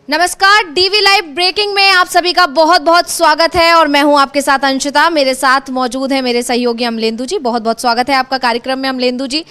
नमस्कार, DV live breaking में आप सभी का बहुत बहुत स्वागत है और मैं हूं आपके साथ अंशिता। मेरे साथ मौजूद है मेरे सहयोगी अमलेंदु जी। बहुत बहुत स्वागत है आपका कार्यक्रम में अमलेंदु जी।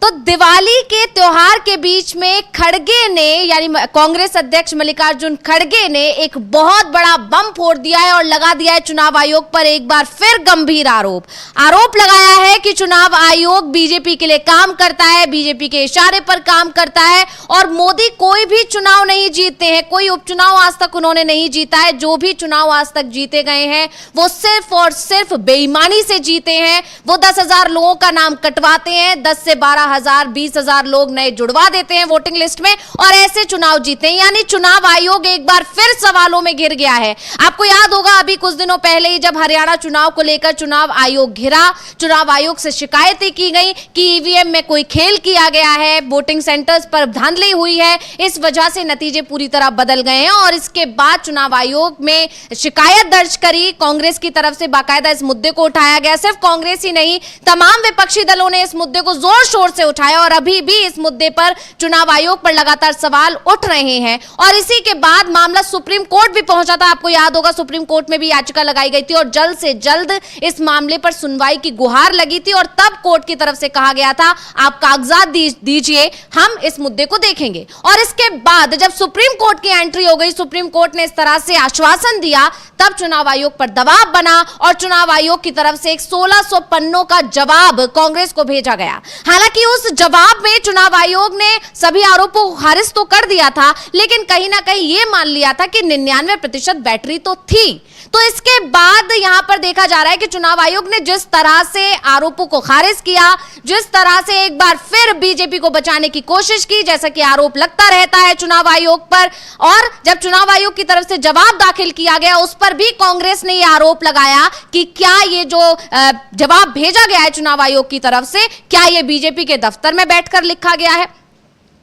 तो दिवाली के त्योहार के बीच में खड़गे ने यानी कांग्रेस अध्यक्ष मल्लिकार्जुन खड़गे ने एक बहुत बड़ा बम फोड़ दिया है और लगा दिया है चुनाव आयोग पर एक बार फिर गंभीर आरोप लगाया है कि चुनाव आयोग बीजेपी के लिए काम करता है, बीजेपी के इशारे पर काम करता है और मोदी कोई भी चुनाव नहीं जीतते हैं, कोई उपचुनाव आज तक उन्होंने नहीं जीता है। जो भी चुनाव आज तक जीते गए हैं वो सिर्फ और सिर्फ बेईमानी से जीते हैं। वो 10,000 लोगों का नाम कटवाते हैं, 10 से 12,000 20,000 लोग नए जुड़वा देते हैं वोटिंग लिस्ट में और ऐसे चुनाव जीते हैं। यानी चुनाव आयोग एक बार फिर सवालों में घिर गया है। आपको याद होगा अभी कुछ दिनों पहले ही जब हरियाणा चुनाव को लेकर चुनाव आयोग घिरा, चुनाव आयोग से शिकायतें की गई कि ईवीएम में कोई खेल किया गया है, वोटिंग सेंटर्स पर धांधली हुई है, इस वजह से नतीजे पूरी तरह बदल गए हैं। और इसके बाद चुनाव आयोग में शिकायत दर्ज करी, कांग्रेस की तरफ से बाकायदा इस मुद्दे को उठाया गया। सिर्फ कांग्रेस ही नहीं, तमाम विपक्षी दलों ने इस मुद्दे को जोर शोर से उठाया और अभी भी इस मुद्दे पर चुनाव आयोग पर लगातार सवाल उठ रहे हैं। और इसी के बाद मामला सुप्रीम कोर्ट भी पहुंचा था। आपको याद होगा सुप्रीम कोर्ट में भी याचिका लगाई गई थी और जल्द से जल्द इस मामले पर सुनवाई की गुहार लगी थी और तब कोर्ट की तरफ से कहा गया था आप कागजात दीजिए, हम इस मुद्दे को देखेंगे। और इसके बाद जब सुप्रीम कोर्ट की एंट्री हो गई, सुप्रीम कोर्ट ने इस तरह से आश्वासन दिया, तब चुनाव आयोग पर दबाव बना और चुनाव आयोग की तरफ से एक 1600 पन्नों का जवाब कांग्रेस को भेजा गया। हालांकि उस जवाब में चुनाव आयोग ने सभी आरोपों को खारिज तो कर दिया था, लेकिन कहीं ना कहीं यह मान लिया था कि 99% बैटरी तो थी। तो इसके बाद यहां पर देखा जा रहा है कि चुनाव आयोग ने जिस तरह से आरोपों को खारिज किया, जिस तरह से एक बार फिर बीजेपी को बचाने की कोशिश की, जैसा कि आरोप लगता रहता है चुनाव आयोग पर। और जब चुनाव आयोग की तरफ से जवाब दाखिल किया गया, उस पर भी कांग्रेस ने यह आरोप लगाया कि क्या ये जो जवाब भेजा गया है चुनाव आयोग की तरफ से, क्या यह बीजेपी के दफ्तर में बैठकर लिखा गया है।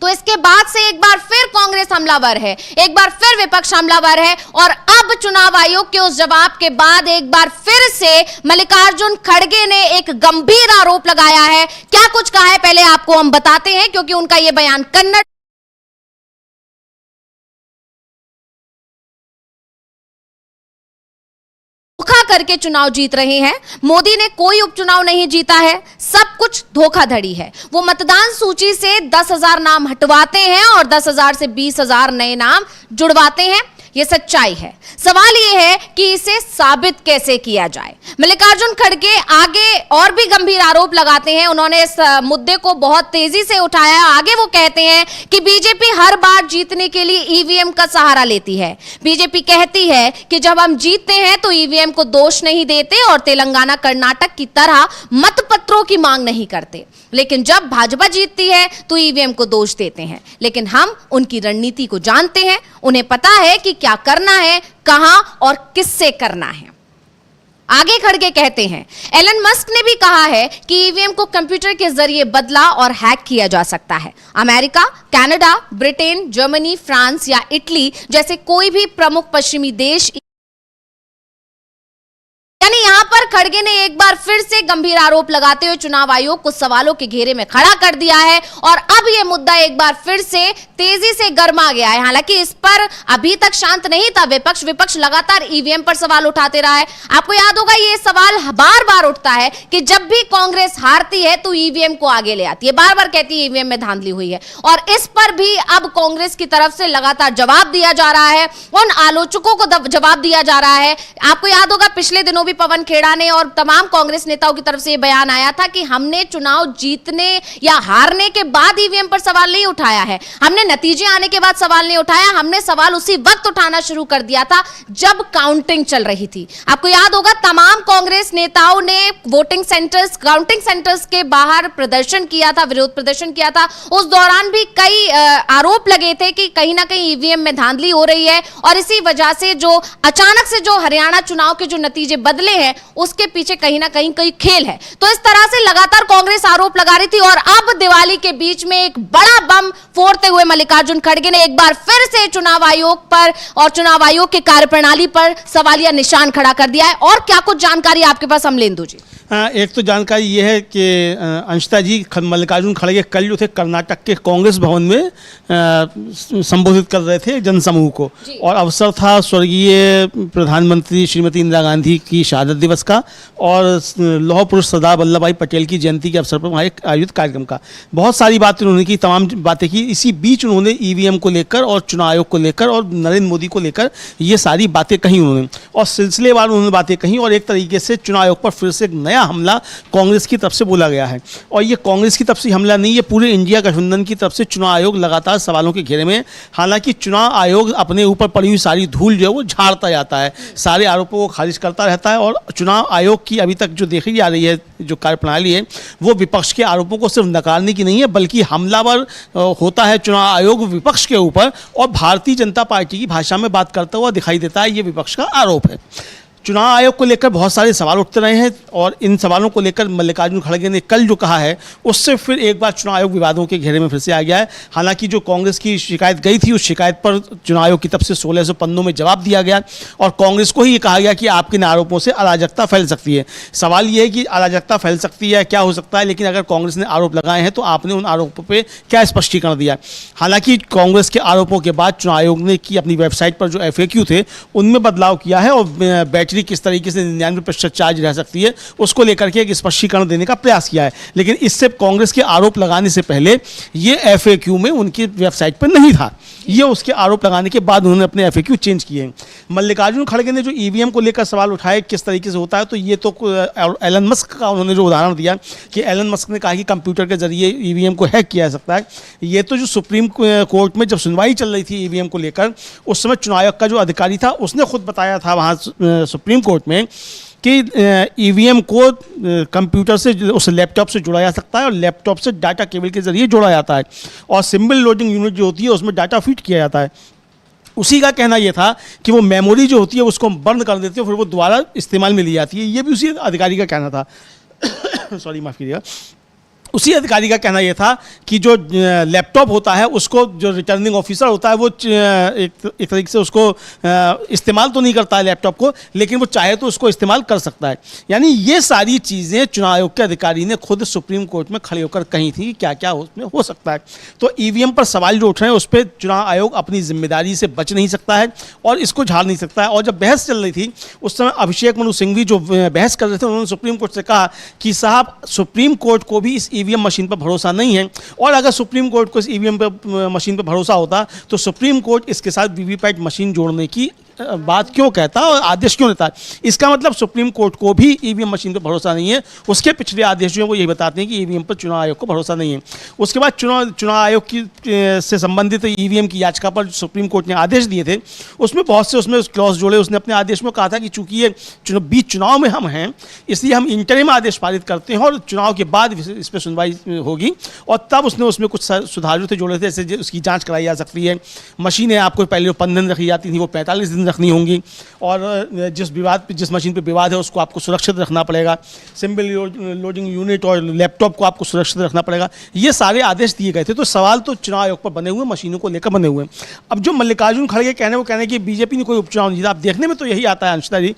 तो इसके बाद से एक बार फिर कांग्रेस हमलावर है, एक बार फिर विपक्ष हमलावर है और अब चुनाव आयोग के उस जवाब के बाद एक बार फिर से मल्लिकार्जुन खड़गे ने एक गंभीर आरोप लगाया है। क्या कुछ कहा है पहले आपको हम बताते हैं, क्योंकि उनका यह बयान कन्नड़ करके चुनाव जीत रहे हैं। मोदी ने कोई उपचुनाव नहीं जीता है, सब कुछ धोखाधड़ी है। वो मतदान सूची से 10,000 नाम हटवाते हैं और 10,000 से 20,000 नए नाम जुड़वाते हैं। ये सच्चाई है। सवाल ये है कि इसे साबित कैसे किया जाए। मल्लिकार्जुन खड़गे आगे और भी गंभीर आरोप लगाते हैं। उन्होंने इस मुद्दे को बहुत तेजी से उठाया। आगे वो कहते हैं कि बीजेपी हर बार जीतने के लिए ईवीएम का सहारा लेती है। बीजेपी कहती है कि जब हम जीतते हैं तो ईवीएम को दोष नहीं देते और तेलंगाना कर्नाटक की तरह मतपत्रों की मांग नहीं करते, लेकिन जब भाजपा जीतती है तो ईवीएम को दोष देते हैं। लेकिन हम उनकी रणनीति को जानते हैं, उन्हें पता है कि क्या करना है, कहां और किससे करना है। आगे खड़गे कहते हैं एलन मस्क ने भी कहा है कि ईवीएम को कंप्यूटर के जरिए बदला और हैक किया जा सकता है। America, Canada, Britain, Germany, France या इटली जैसे कोई भी प्रमुख पश्चिमी देश, यानी यहां पर खड़गे ने एक बार फिर से गंभीर आरोप लगाते हुए चुनाव आयोग को सवालों के घेरे में खड़ा कर दिया है और अब यह मुद्दा एक बार फिर से तेजी से गर्मा गया है। हालांकि इस पर अभी तक शांत नहीं था विपक्ष लगातार ईवीएम पर सवाल उठाते रहा है। आपको याद होगा यह सवाल बार बार उठता है कि जब भी कांग्रेस हारती है तो ईवीएम को आगे ले आती है, बार बार कहती है ईवीएम में धांधली हुई है। और इस पर भी अब कांग्रेस की तरफ से लगातार जवाब दिया जा रहा है, उन आलोचकों को जवाब दिया जा रहा है। आपको याद होगा पिछले दिनों पवन खेड़ा ने और तमाम कांग्रेस नेताओं की तरफ से यह बयान आया था कि हमने चुनाव जीतने या हारने के बाद ईवीएम पर सवाल नहीं उठाया है, हमने नतीजे आने के बाद सवाल नहीं उठाया, हमने सवाल उसी वक्त उठाना शुरू कर दिया था जब काउंटिंग चल रही थी। आपको याद होगा तमाम कांग्रेस नेताओं ने वोटिंग सेंटर्स, काउंटिंग सेंटर्स के बाहर प्रदर्शन किया था, विरोध प्रदर्शन किया था। उस दौरान भी कई आरोप लगे थे कि कहीं ना कहीं ईवीएम में धांधली हो रही है और इसी वजह से जो अचानक से जो हरियाणा चुनाव के जो नतीजे बदले हैं उसके पीछे कहीं ना कहीं कोई खेल है। तो इस तरह से लगातार कांग्रेस आरोप लगा रही थी और अब दिवाली के बीच में एक बड़ा बम फोड़ते हुए मल्लिकार्जुन खड़गे ने एक बार फिर से चुनाव आयोग पर और चुनाव आयोग के कार्यप्रणाली पर सवालिया निशान खड़ा कर दिया है। और क्या कुछ जानकारी आपके पास अमलेंदु जी? एक तो जानकारी ये है कि अंशिता जी मल्लिकार्जुन खड़गे कल जो थे कर्नाटक के कांग्रेस भवन में संबोधित कर रहे थे जनसमूह को, और अवसर था स्वर्गीय प्रधानमंत्री श्रीमती इंदिरा गांधी की शहादत दिवस का और लौह पुरुष सरदार वल्लभ भाई पटेल की जयंती के अवसर पर वहाँ एक आयोजित कार्यक्रम का। बहुत सारी बातें उन्होंने की, तमाम बातें की। इसी बीच उन्होंने ईवीएम को लेकर और चुनाव आयोग को लेकर और नरेंद्र मोदी को लेकर ये सारी बातें कही उन्होंने, और सिलसिलेवार उन्होंने बातें कही, और एक तरीके से चुनाव आयोग पर फिर से एक नया हमला कांग्रेस की तरफ से बोला गया है। और ये कांग्रेस की तरफ से हमला नहीं, ये पूरे इंडिया गठबंधन की तरफ से चुनाव आयोग लगातार सवालों के घेरे में। हालांकि चुनाव आयोग अपने ऊपर पड़ी हुई सारी धूल जो है वो झाड़ता जाता है, सारे आरोपों को खारिज करता रहता है, और चुनाव आयोग की अभी तक जो देखी जा रही है जो कार्यप्रणाली है वो विपक्ष के आरोपों को सिर्फ नकारने की नहीं है, बल्कि हमलावर होता है चुनाव आयोग विपक्ष के ऊपर, और भारतीय जनता पार्टी की भाषा में बात करता हुआ दिखाई देता है। ये विपक्ष का आरोप है। चुनाव आयोग को लेकर बहुत सारे सवाल उठते रहे हैं, और इन सवालों को लेकर मल्लिकार्जुन खड़गे ने कल जो कहा है उससे फिर एक बार चुनाव आयोग विवादों के घेरे में फिर से आ गया है। हालांकि जो कांग्रेस की शिकायत गई थी, उस शिकायत पर चुनाव आयोग की तरफ से 1600 पन्नों में जवाब दिया गया, और कांग्रेस को ही ये कहा गया कि आपके इन आरोपों से अराजकता फैल सकती है। सवाल ये है कि अराजकता फैल सकती है, क्या हो सकता है, लेकिन अगर कांग्रेस ने आरोप लगाए हैं तो आपने उन आरोपों पर क्या स्पष्टीकरण दिया। हालांकि कांग्रेस के आरोपों के बाद चुनाव आयोग ने की अपनी वेबसाइट पर जो FAQ थे उनमें बदलाव किया है, और बैटरी किस तरीके से 99% चार्ज रह सकती है उसको लेकर के एक स्पष्टीकरण देने का प्रयास किया है। लेकिन इससे कांग्रेस के आरोप लगाने से पहले ये FAQ में उनकी वेबसाइट पर नहीं था, ये उसके आरोप लगाने के बाद उन्होंने अपने FAQ चेंज किए। मल्लिकार्जुन खड़गे ने जो EVM को लेकर सवाल उठाए किस तरीके से होता है, तो ये तो एलन मस्क का उन्होंने जो उदाहरण दिया कि एलन मस्क ने कहा कि कंप्यूटर के जरिए EVM को हैक किया जा सकता है। ये तो जो सुप्रीम कोर्ट में जब सुनवाई चल रही थी EVM को लेकर, उस समय चुनाव आयोग का जो अधिकारी था उसने खुद बताया था वहाँ सुप्रीम कोर्ट में कि EVM को कंप्यूटर से उस लैपटॉप से जोड़ा जा सकता है, और लैपटॉप से डाटा केबल के जरिए जोड़ा जाता है, और सिंबल लोडिंग यूनिट जो होती है उसमें डाटा फीड किया जाता है। उसी का कहना यह था कि वो मेमोरी जो होती है उसको बंद कर देते हैं, फिर वो दोबारा इस्तेमाल में ली जाती है। ये भी उसी अधिकारी का कहना था। सॉरी, माफ़ कीजिएगा। उसी अधिकारी का कहना यह था कि जो लैपटॉप होता है उसको जो रिटर्निंग ऑफिसर होता है वो एक तरीके से उसको इस्तेमाल तो नहीं करता है लैपटॉप को, लेकिन वो चाहे तो उसको इस्तेमाल कर सकता है। यानी ये सारी चीज़ें चुनाव आयोग के अधिकारी ने खुद सुप्रीम कोर्ट में खड़े होकर कही थी कि क्या क्या उसमें हो सकता है। तो EVM पर सवाल जो उठ रहे हैं उस पर चुनाव आयोग अपनी जिम्मेदारी से बच नहीं सकता है और इसको झाड़ नहीं सकता है। और जब बहस चल रही थी उस समय अभिषेक मनु सिंघवी जो बहस कर रहे थे, उन्होंने सुप्रीम कोर्ट से कहा कि साहब सुप्रीम कोर्ट को भी इस EVM मशीन पर भरोसा नहीं है, और अगर सुप्रीम कोर्ट को इस EVM मशीन पर भरोसा होता तो सुप्रीम कोर्ट इसके साथ VVPAT मशीन जोड़ने की बात क्यों कहता और आदेश क्यों लेता है। इसका मतलब सुप्रीम कोर्ट को भी EVM मशीन पर भरोसा नहीं है। उसके पिछले आदेश जो हैं वो यही बताते हैं कि EVM पर चुनाव आयोग को भरोसा नहीं है। उसके बाद चुनाव आयोग की से संबंधित EVM की याचिका पर सुप्रीम कोर्ट ने आदेश दिए थे, उसमें बहुत से उसमें क्लॉज जोड़े। उसने अपने आदेश में कहा था कि चूंकि ये बीच चुनाव में हम हैं इसलिए हम इंटरिम आदेश पारित करते हैं और चुनाव के बाद इस पर सुनवाई होगी, और तब उसने उसमें कुछ सुधार जो थे जोड़े थे, जैसे उसकी जाँच कराई जा सकती है, मशीनें आपको पहले 15 दिन रखी जाती थी वो 45 दिन रखनी होंगी, और जिस मशीन पे विवाद है उसको आपको सुरक्षित रखना पड़ेगा, सिंबल लोडिंग यूनिट और लैपटॉप को आपको सुरक्षित रखना पड़ेगा। ये सारे आदेश दिए गए थे। तो सवाल तो चुनाव आयोग पर बने हुए, मशीनों को लेकर बने हुए। अब जो मल्लिकार्जुन खड़गे कहने कि बीजेपी ने कोई उपचुनाव नहीं जीता, आप देखने में तो यही आता है अंशिता जी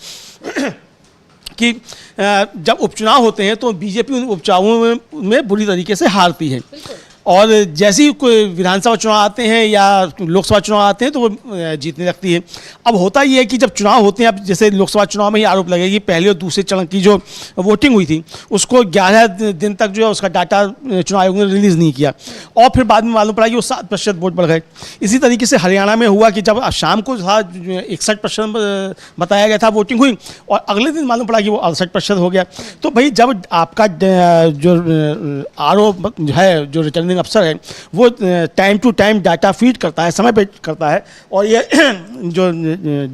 कि जब उपचुनाव होते हैं तो बीजेपी उन उपचुनावों में बुरी तरीके से हारती है, और जैसे ही कोई विधानसभा चुनाव आते हैं या लोकसभा चुनाव आते हैं तो वो जीतने लगती है। अब होता ये है कि जब चुनाव होते हैं, अब जैसे लोकसभा चुनाव में ही आरोप लगेगी पहले और दूसरे चरण की जो वोटिंग हुई थी उसको 11 दिन तक जो है उसका डाटा चुनाव आयोग ने रिलीज़ नहीं किया, और फिर बाद में मालूम पड़ा कि वो 7% वोट बढ़ गए। इसी तरीके से हरियाणा में हुआ कि जब शाम को था 61% बताया गया था वोटिंग हुई, और अगले दिन मालूम पड़ा कि वो 68% हो गया। तो भाई जब आपका जो आरोप है, जो रिटर्निंग अफसर है, वो time to time data feed करता है, समय पे करता है, और ये जो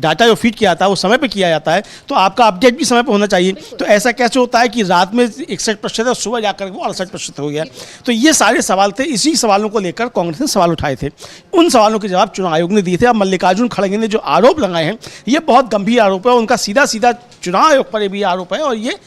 डाटा जो फीड किया जाता है वो समय पे किया जाता है, तो आपका अपडेट भी समय पे होना चाहिए। तो ऐसा कैसे होता है कि रात में 61% और सुबह जाकर वो 68% हो गया। तो ये सारे सवाल थे, इसी सवालों को लेकर कांग्रेस ने सवाल उठाए थे, उन सवालों के जवाब चुनाव आयोग ने दिए थे। अब मल्लिकार्जुन खड़गे ने जो आरोप लगाए हैं ये बहुत गंभीर आरोप है, उनका सीधा सीधा चुनाव आयोग पर भी आरोप है, और ये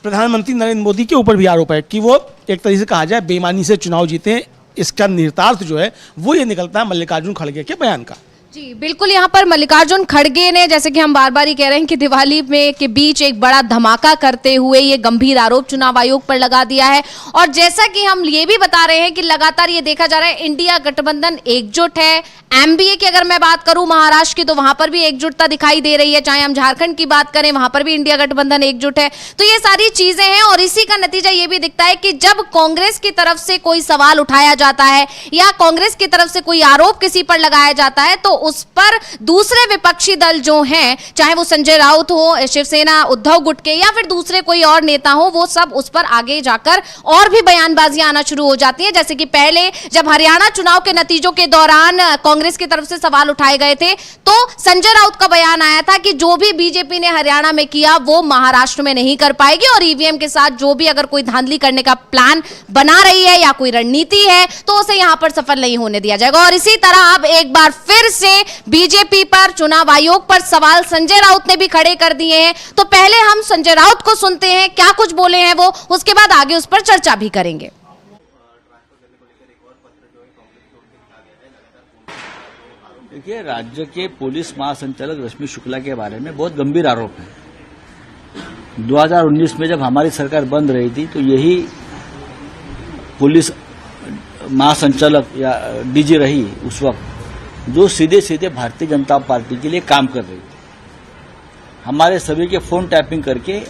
प्रधानमंत्री नरेंद्र मोदी के ऊपर भी आरोप है कि वो एक तरीके से कहा जाए बेईमानी से चुनाव जीते हैं। इसका निहितार्थ जो है वो ये निकलता है मल्लिकार्जुन खड़गे के बयान का। जी बिल्कुल, यहाँ पर मल्लिकार्जुन खड़गे ने, जैसे कि हम बार बार ही कह रहे हैं कि दिवाली में के बीच एक बड़ा धमाका करते हुए ये गंभीर आरोप चुनाव आयोग पर लगा दिया है। और जैसा कि हम ये भी बता रहे हैं कि लगातार ये देखा जा रहा है इंडिया गठबंधन एकजुट है। एमबीए की अगर मैं बात करूं महाराष्ट्र की, तो वहां पर भी एकजुटता दिखाई दे रही है। चाहे हम झारखंड की बात करें, वहां पर भी इंडिया गठबंधन एकजुट है। तो ये सारी चीजें हैं और इसी का नतीजा ये भी दिखता है कि जब कांग्रेस की तरफ से कोई सवाल उठाया जाता है या कांग्रेस की तरफ से कोई आरोप किसी पर लगाया जाता है, तो उस पर दूसरे विपक्षी दल जो हैं, चाहे वो संजय राउत हो, शिवसेना, उद्धव गुटके या फिर दूसरे कोई और नेता हो, वो सब उस पर आगे जाकर और भी बयानबाजियां आना शुरू हो जाती हैं। जैसे कि पहले जब हरियाणा चुनाव के नतीजों के दौरान कांग्रेस की तरफ से सवाल उठाए गए थे, तो संजय राउत का बयान आया था कि जो भी बीजेपी ने हरियाणा में किया वो महाराष्ट्र में नहीं कर पाएगी और ईवीएम के साथ जो भी अगर कोई धांधली करने का प्लान बना रही है या कोई रणनीति है तो उसे यहां पर सफल नहीं होने दिया जाएगा। और इसी तरह अब एक बार फिर से बीजेपी पर, चुनाव आयोग पर सवाल संजय राउत ने भी खड़े कर दिए हैं। तो पहले हम संजय राउत को सुनते हैं, क्या कुछ बोले हैं वो, उसके बाद आगे उस पर चर्चा भी करेंगे। देखिए, राज्य के पुलिस महासंचालक रश्मि शुक्ला के बारे में बहुत गंभीर आरोप है। 2019 में जब हमारी सरकार बंद रही थी तो यही पुलिस महासंचालक या डीजी रही उस वक्त, जो सीधे सीधे भारतीय जनता पार्टी के लिए काम कर रही थी। हमारे सभी के फोन टैपिंग करके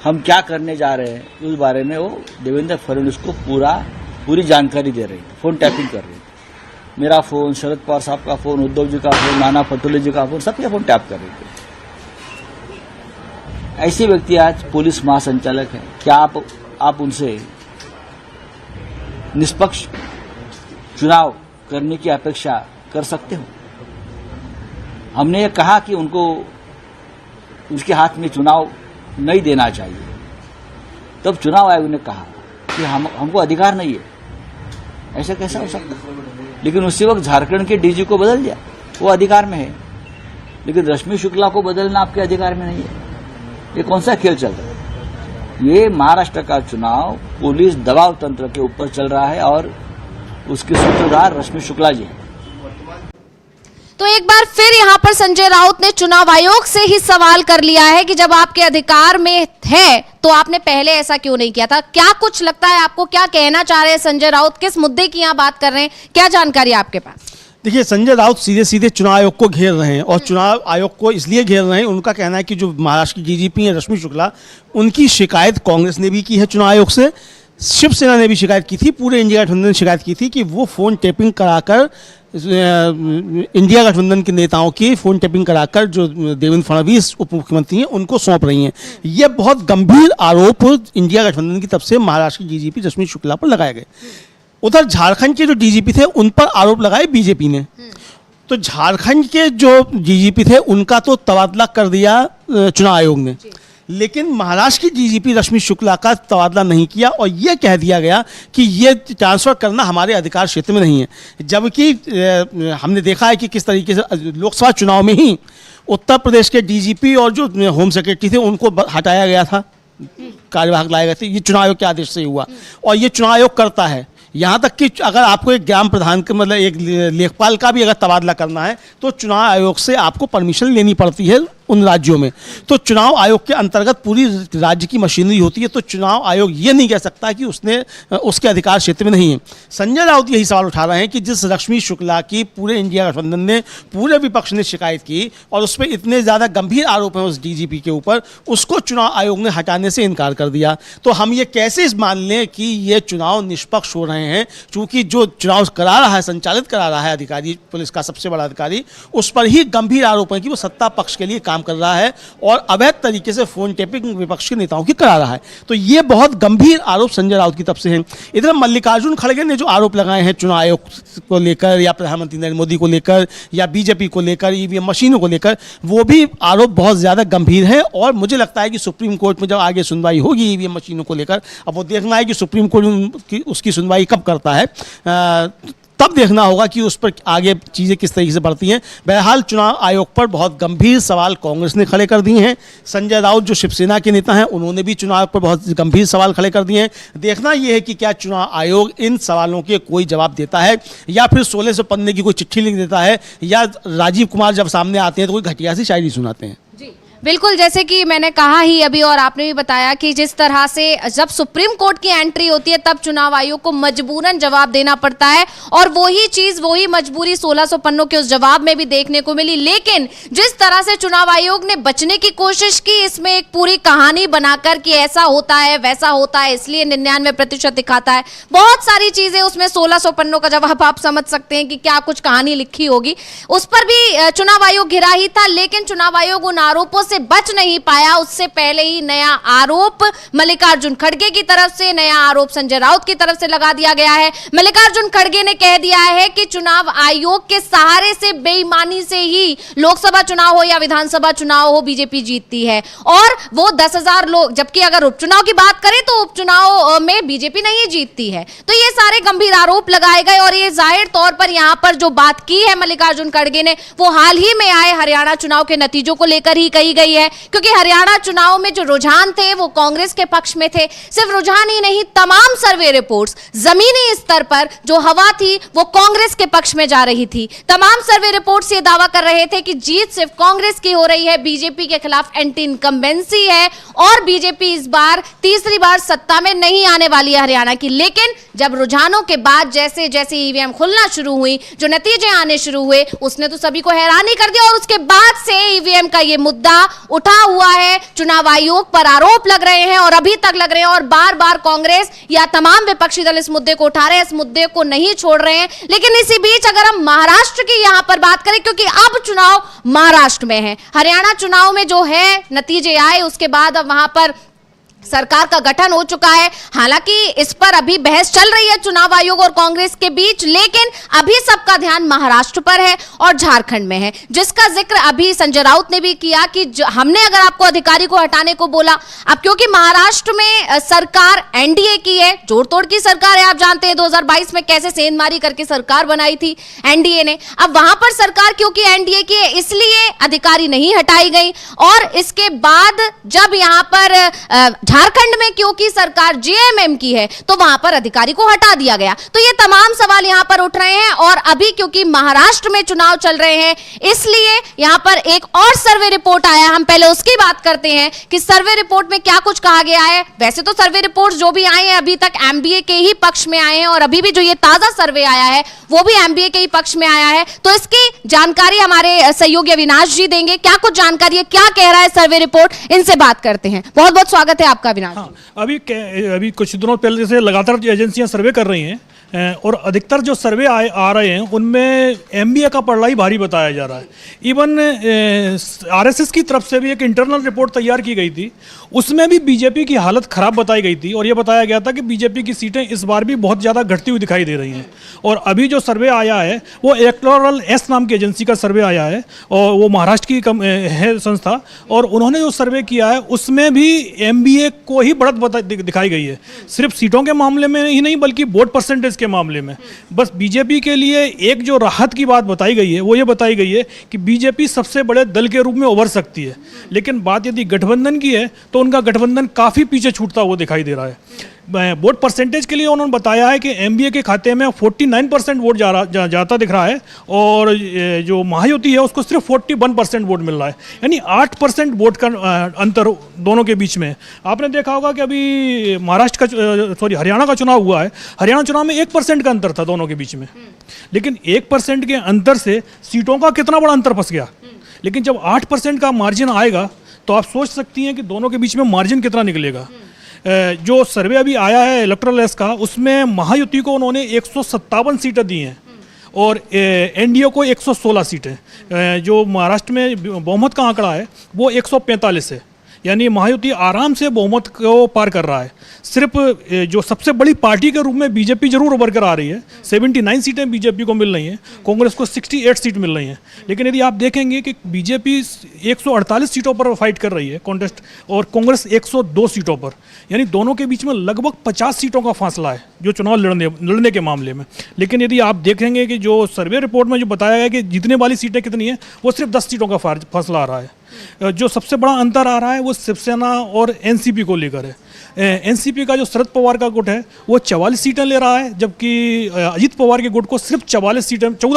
हम क्या करने जा रहे हैं उस बारे में वो देवेंद्र फडणवीस को पूरी जानकारी दे रही थी, फोन टैपिंग कर रही थी। मेरा फोन, शरद पवार साहब का फोन, उद्धव जी का फोन, नाना पटोले जी का फोन, सबके फोन टैप कर रहे थे। ऐसे व्यक्ति आज पुलिस महासंचालक हैं। क्या आप उनसे निष्पक्ष चुनाव करने की अपेक्षा कर सकते हो? हमने ये कहा कि उनको उसके हाथ में चुनाव नहीं देना चाहिए, तब चुनाव आयोग ने कहा कि हमको अधिकार नहीं है। ऐसा कैसा हो सकता है? लेकिन उसी वक्त झारखंड के डीजी को बदल दिया, वो अधिकार में है, लेकिन रश्मि शुक्ला को बदलना आपके अधिकार में नहीं है। ये कौन सा खेल चल रहा है? ये महाराष्ट्र का चुनाव पुलिस दबाव तंत्र के ऊपर चल रहा है और उसके सूत्रधार रश्मि शुक्ला जी हैं। तो एक बार फिर यहां पर संजय राउत ने चुनाव आयोग से ही सवाल कर लिया है कि जब आपके अधिकार में है तो आपने पहले ऐसा क्यों नहीं किया था? क्या कुछ लगता है आपको, क्या कहना चाह रहे हैं संजय राउत, किस मुद्दे की यहां बात कर रहे हैं, क्या जानकारी है आपके पास? देखिए, संजय राउत सीधे सीधे चुनाव आयोग को घेर रहे हैं और चुनाव आयोग को इसलिए घेर रहे हैं, उनका कहना है कि जो महाराष्ट्र की डीजीपी हैं रश्मि शुक्ला, उनकी शिकायत कांग्रेस ने भी की है चुनाव आयोग से, शिवसेना ने भी शिकायत की थी, पूरे इंडिया गठबंधन ने शिकायत की थी कि वो फ़ोन टेपिंग कराकर इंडिया गठबंधन के नेताओं की फ़ोन टेपिंग कराकर जो देवेंद्र फडणवीस उप मुख्यमंत्री हैं उनको सौंप रही हैं। ये बहुत गंभीर आरोप इंडिया गठबंधन की तरफ से महाराष्ट्र की डीजीपी रश्मि शुक्ला पर लगाए गए। उधर झारखंड के जो डीजीपी थे उन पर आरोप लगाए बीजेपी ने। तो झारखंड के जो डीजीपी थे उनका तो तबादला कर दिया चुनाव आयोग ने, लेकिन महाराष्ट्र की डीजीपी रश्मि शुक्ला का तबादला नहीं किया और यह कह दिया गया कि ये ट्रांसफर करना हमारे अधिकार क्षेत्र में नहीं है। जबकि हमने देखा है कि किस तरीके से लोकसभा चुनाव में ही उत्तर प्रदेश के डीजीपी और जो होम सेक्रेटरी थे उनको हटाया गया था, कार्यवाहक लाए गए थे। ये चुनाव आयोग के आदेश से हुआ और ये चुनाव आयोग करता है। यहाँ तक कि अगर आपको एक ग्राम प्रधान का मतलब एक लेखपाल का भी अगर तबादला करना है तो चुनाव आयोग से आपको परमिशन लेनी पड़ती है उन राज्यों में। तो चुनाव आयोग के अंतर्गत पूरी राज्य की मशीनरी होती है, तो चुनाव आयोग ये नहीं कह सकता कि उसने उसके अधिकार क्षेत्र में नहीं है। संजय राउत यही सवाल उठा रहे हैं कि जिस रश्मि शुक्ला की पूरे इंडिया गठबंधन ने, पूरे विपक्ष ने शिकायत की और उस पर इतने ज़्यादा गंभीर आरोप हैं उस डीजीपी के ऊपर, उसको चुनाव आयोग ने हटाने से इनकार कर दिया। तो हम ये कैसे मान लें कि ये चुनाव निष्पक्ष हो रहे हैं? चूँकि जो चुनाव करा रहा है, संचालित करा रहा है अधिकारी, पुलिस का सबसे बड़ा अधिकारी, उस पर ही गंभीर आरोप है कि वो सत्ता पक्ष के लिए काम कर रहा है और अवैध तरीके से फोन टेपिंग विपक्ष के नेताओं की करा रहा है। तो ये बहुत गंभीर आरोप संजय राउत की तरफ से हैं। इधर मल्लिकार्जुन खड़गे ने जो आरोप लगाए हैं चुनाव आयोग को लेकर या प्रधानमंत्री नरेंद्र मोदी को लेकर या बीजेपी को लेकर, ईवीएम मशीनों को लेकर, वो भी आरोप बहुत ज़्यादा गंभीर है और मुझे लगता है कि सुप्रीम कोर्ट में जब आगे सुनवाई होगी ईवीएम मशीनों को लेकर, अब वो देखना है कि सुप्रीम कोर्ट उसकी सुनवाई कब करता है, तब देखना होगा कि उस पर आगे चीज़ें किस तरीके से बढ़ती हैं। बहरहाल चुनाव आयोग पर बहुत गंभीर सवाल कांग्रेस ने खड़े कर दिए हैं। संजय राउत जो शिवसेना के नेता हैं, उन्होंने भी चुनाव पर बहुत गंभीर सवाल खड़े कर दिए हैं। देखना यह है कि क्या चुनाव आयोग इन सवालों के कोई जवाब देता है या फिर 1600 पन्ने की कोई चिट्ठी लिख देता है, या राजीव कुमार जब सामने आते हैं तो कोई घटिया सी शायरी सुनाते हैं। बिल्कुल, जैसे कि मैंने कहा ही अभी और आपने भी बताया कि जिस तरह से जब सुप्रीम कोर्ट की एंट्री होती है तब चुनाव आयोग को मजबूरन जवाब देना पड़ता है, और वही चीज वही मजबूरी 1600 पन्नों के उस जवाब में भी देखने को मिली। लेकिन जिस तरह से चुनाव आयोग ने बचने की कोशिश की, इसमें एक पूरी कहानी बनाकर कि ऐसा होता है वैसा होता है इसलिए 99% दिखाता है, बहुत सारी चीजें उसमें 1600 पन्नों का जवाब आप समझ सकते हैं कि क्या कुछ कहानी लिखी होगी, उस पर भी चुनाव आयोग घिरा ही था। लेकिन चुनाव आयोग उन आरोपों से बच नहीं पाया। उससे पहले ही नया आरोप मल्लिकार्जुन खड़गे की तरफ से, नया आरोप संजय राउत की तरफ से लगा दिया गया है। मल्लिकार्जुन खड़गे ने कह दिया है कि चुनाव आयोग के सहारे से, बेईमानी से ही लोकसभा चुनाव हो या विधानसभा चुनाव हो, बीजेपी जीतती है, और वो 10,000 लोग, जबकि अगर उपचुनाव की बात करें तो उपचुनाव में बीजेपी नहीं जीतती है। तो ये सारे गंभीर आरोप लगाए गए, और ये जाहिर तौर पर यहां पर जो बात की है मल्लिकार्जुन खड़गे ने, वो हाल ही में आए हरियाणा चुनाव के नतीजों को लेकर ही कही गई है, क्योंकि हरियाणा चुनाव में जो रुझान थे वो कांग्रेस के पक्ष में थे। सिर्फ रुझान ही नहीं, तमाम सर्वे रिपोर्ट्स जमीनी स्तर पर जो हवा थी वो कांग्रेस के पक्ष में जा रही थी। तमाम सर्वे रिपोर्ट्स ये दावा कर रहे थे कि जीत सिर्फ कांग्रेस की हो रही है, बीजेपी के खिलाफ एंटी इनकम्बेंसी है, और बीजेपी इस बार तीसरी बार सत्ता में नहीं आने वाली है हरियाणा की। लेकिन जब रुझानों के बाद जैसे जैसे ईवीएम खुलना शुरू हुई, जो नतीजे आने शुरू हुए, उसने तो सभी को हैरानी कर दिया, और उसके बाद से ईवीएम का ये मुद्दा उठा हुआ है। चुनाव आयोग पर आरोप लग रहे हैं और अभी तक लग रहे हैं, और बार बार कांग्रेस या तमाम विपक्षी दल इस मुद्दे को उठा रहे हैं, इस मुद्दे को नहीं छोड़ रहे हैं। लेकिन इसी बीच अगर हम महाराष्ट्र की यहां पर बात करें, क्योंकि अब चुनाव महाराष्ट्र में है, हरियाणा चुनाव में जो है नतीजे आए उसके बाद अब वहां पर सरकार का गठन हो चुका है। हालांकि इस पर अभी बहस चल रही है चुनाव आयोग और कांग्रेस के बीच, लेकिन अभी सबका ध्यान महाराष्ट्र पर है और झारखंड में है, जिसका जिक्र अभी संजय राउत ने भी किया कि हमने अगर आपको अधिकारी को हटाने को बोला, अब क्योंकि महाराष्ट्र में सरकार एनडीए की है, जोड़ तोड़ की सरकार है, आप जानते हैं 2022 में कैसे सेंधमारी करके सरकार बनाई थी एनडीए ने। अब वहां पर सरकार क्योंकि एनडीए की है इसलिए अधिकारी नहीं हटाई गई, और इसके बाद जब यहां पर झारखंड में क्योंकि सरकार जेएमएम की है तो वहां पर अधिकारी को हटा दिया गया। तो ये तमाम सवाल यहां पर उठ रहे हैं, और अभी क्योंकि महाराष्ट्र में चुनाव चल रहे हैं इसलिए यहां पर एक और सर्वे रिपोर्ट आया, हम पहले उसकी बात करते हैं कि सर्वे रिपोर्ट में क्या कुछ कहा गया है। वैसे तो सर्वे रिपोर्ट जो भी आए हैं अभी तक एमबीए के ही पक्ष में आए हैं, और अभी भी जो ये ताजा सर्वे आया है वो भी एमबीए के ही पक्ष में आया है। तो इसकी जानकारी हमारे सहयोगी अविनाश जी देंगे। क्या कुछ जानकारी है, क्या कह रहा है सर्वे रिपोर्ट, इनसे बात करते हैं। बहुत बहुत स्वागत है आपका अविनाश। हाँ, अभी कुछ दिनों पहले से लगातार एजेंसियां सर्वे कर रही हैं, और अधिकतर जो सर्वे आ रहे हैं उनमें एमबीए का पड़ना ही भारी बताया जा रहा है। इवन आरएसएस की तरफ से भी एक इंटरनल रिपोर्ट तैयार की गई थी, उसमें भी बीजेपी की हालत खराब बताई गई थी, और ये बताया गया था कि बीजेपी की सीटें इस बार भी बहुत ज़्यादा घटती हुई दिखाई दे रही हैं। और अभी जो सर्वे आया है वो इलेक्टोरल एस नाम की एजेंसी का सर्वे आया है, और वो महाराष्ट्र की है संस्था, और उन्होंने जो सर्वे किया है उसमें भी एमबीए को ही बढ़त दिखाई गई है, सिर्फ सीटों के मामले में ही नहीं बल्कि वोट परसेंटेज के मामले में। बस बीजेपी के लिए एक जो राहत की बात बताई गई है वो ये बताई गई है कि बीजेपी सबसे बड़े दल के रूप में उभर सकती है, लेकिन बात यदि गठबंधन की है तो उनका गठबंधन काफ़ी पीछे छूटता हुआ दिखाई दे रहा है। वोट परसेंटेज के लिए उन्होंने बताया है कि एमबीए के खाते में 49% वोट जाता दिख रहा है, और जो महायुति है उसको सिर्फ 41% वोट मिल रहा है, यानी 8% वोट का अंतर दोनों के बीच में। आपने देखा होगा कि अभी हरियाणा का चुनाव हुआ है, हरियाणा चुनाव में 1% का अंतर था दोनों के बीच में, लेकिन 1% के अंतर से सीटों का कितना बड़ा अंतर फंस गया। लेकिन जब 8% का मार्जिन आएगा तो आप सोच सकती हैं कि दोनों के बीच में मार्जिन कितना निकलेगा। जो सर्वे अभी आया है इलेक्टोरल एस का, उसमें महायुति को उन्होंने 157 सीटें दी हैं और एनडीए को 116 सीटें। जो महाराष्ट्र में बहुमत का आंकड़ा है वो 145 है, यानी महायुति आराम से बहुमत को पार कर रहा है। सिर्फ जो सबसे बड़ी पार्टी के रूप में बीजेपी जरूर उभर कर आ रही है, 79 सीटें बीजेपी को मिल रही हैं, कांग्रेस को 68 सीट मिल रही हैं। लेकिन यदि आप देखेंगे कि बीजेपी 148 सीटों पर फाइट कर रही है कॉन्टेस्ट, और कांग्रेस 102 सीटों पर, यानी दोनों के बीच में लगभग 50 सीटों का फासला है जो चुनाव लड़ने के मामले में। लेकिन यदि आप देखेंगे कि जो सर्वे रिपोर्ट में जो बताया गया कि जीतने वाली सीटें कितनी हैं, वो सिर्फ 10 सीटों का फासला आ रहा है। जो सबसे बड़ा अंतर आ रहा है वो शिवसेना और एनसीपी को लेकर है। एनसीपी का जो शरद पवार का गुट है वो 44 सीटें ले रहा है, जबकि अजित पवार के गुट को सिर्फ 14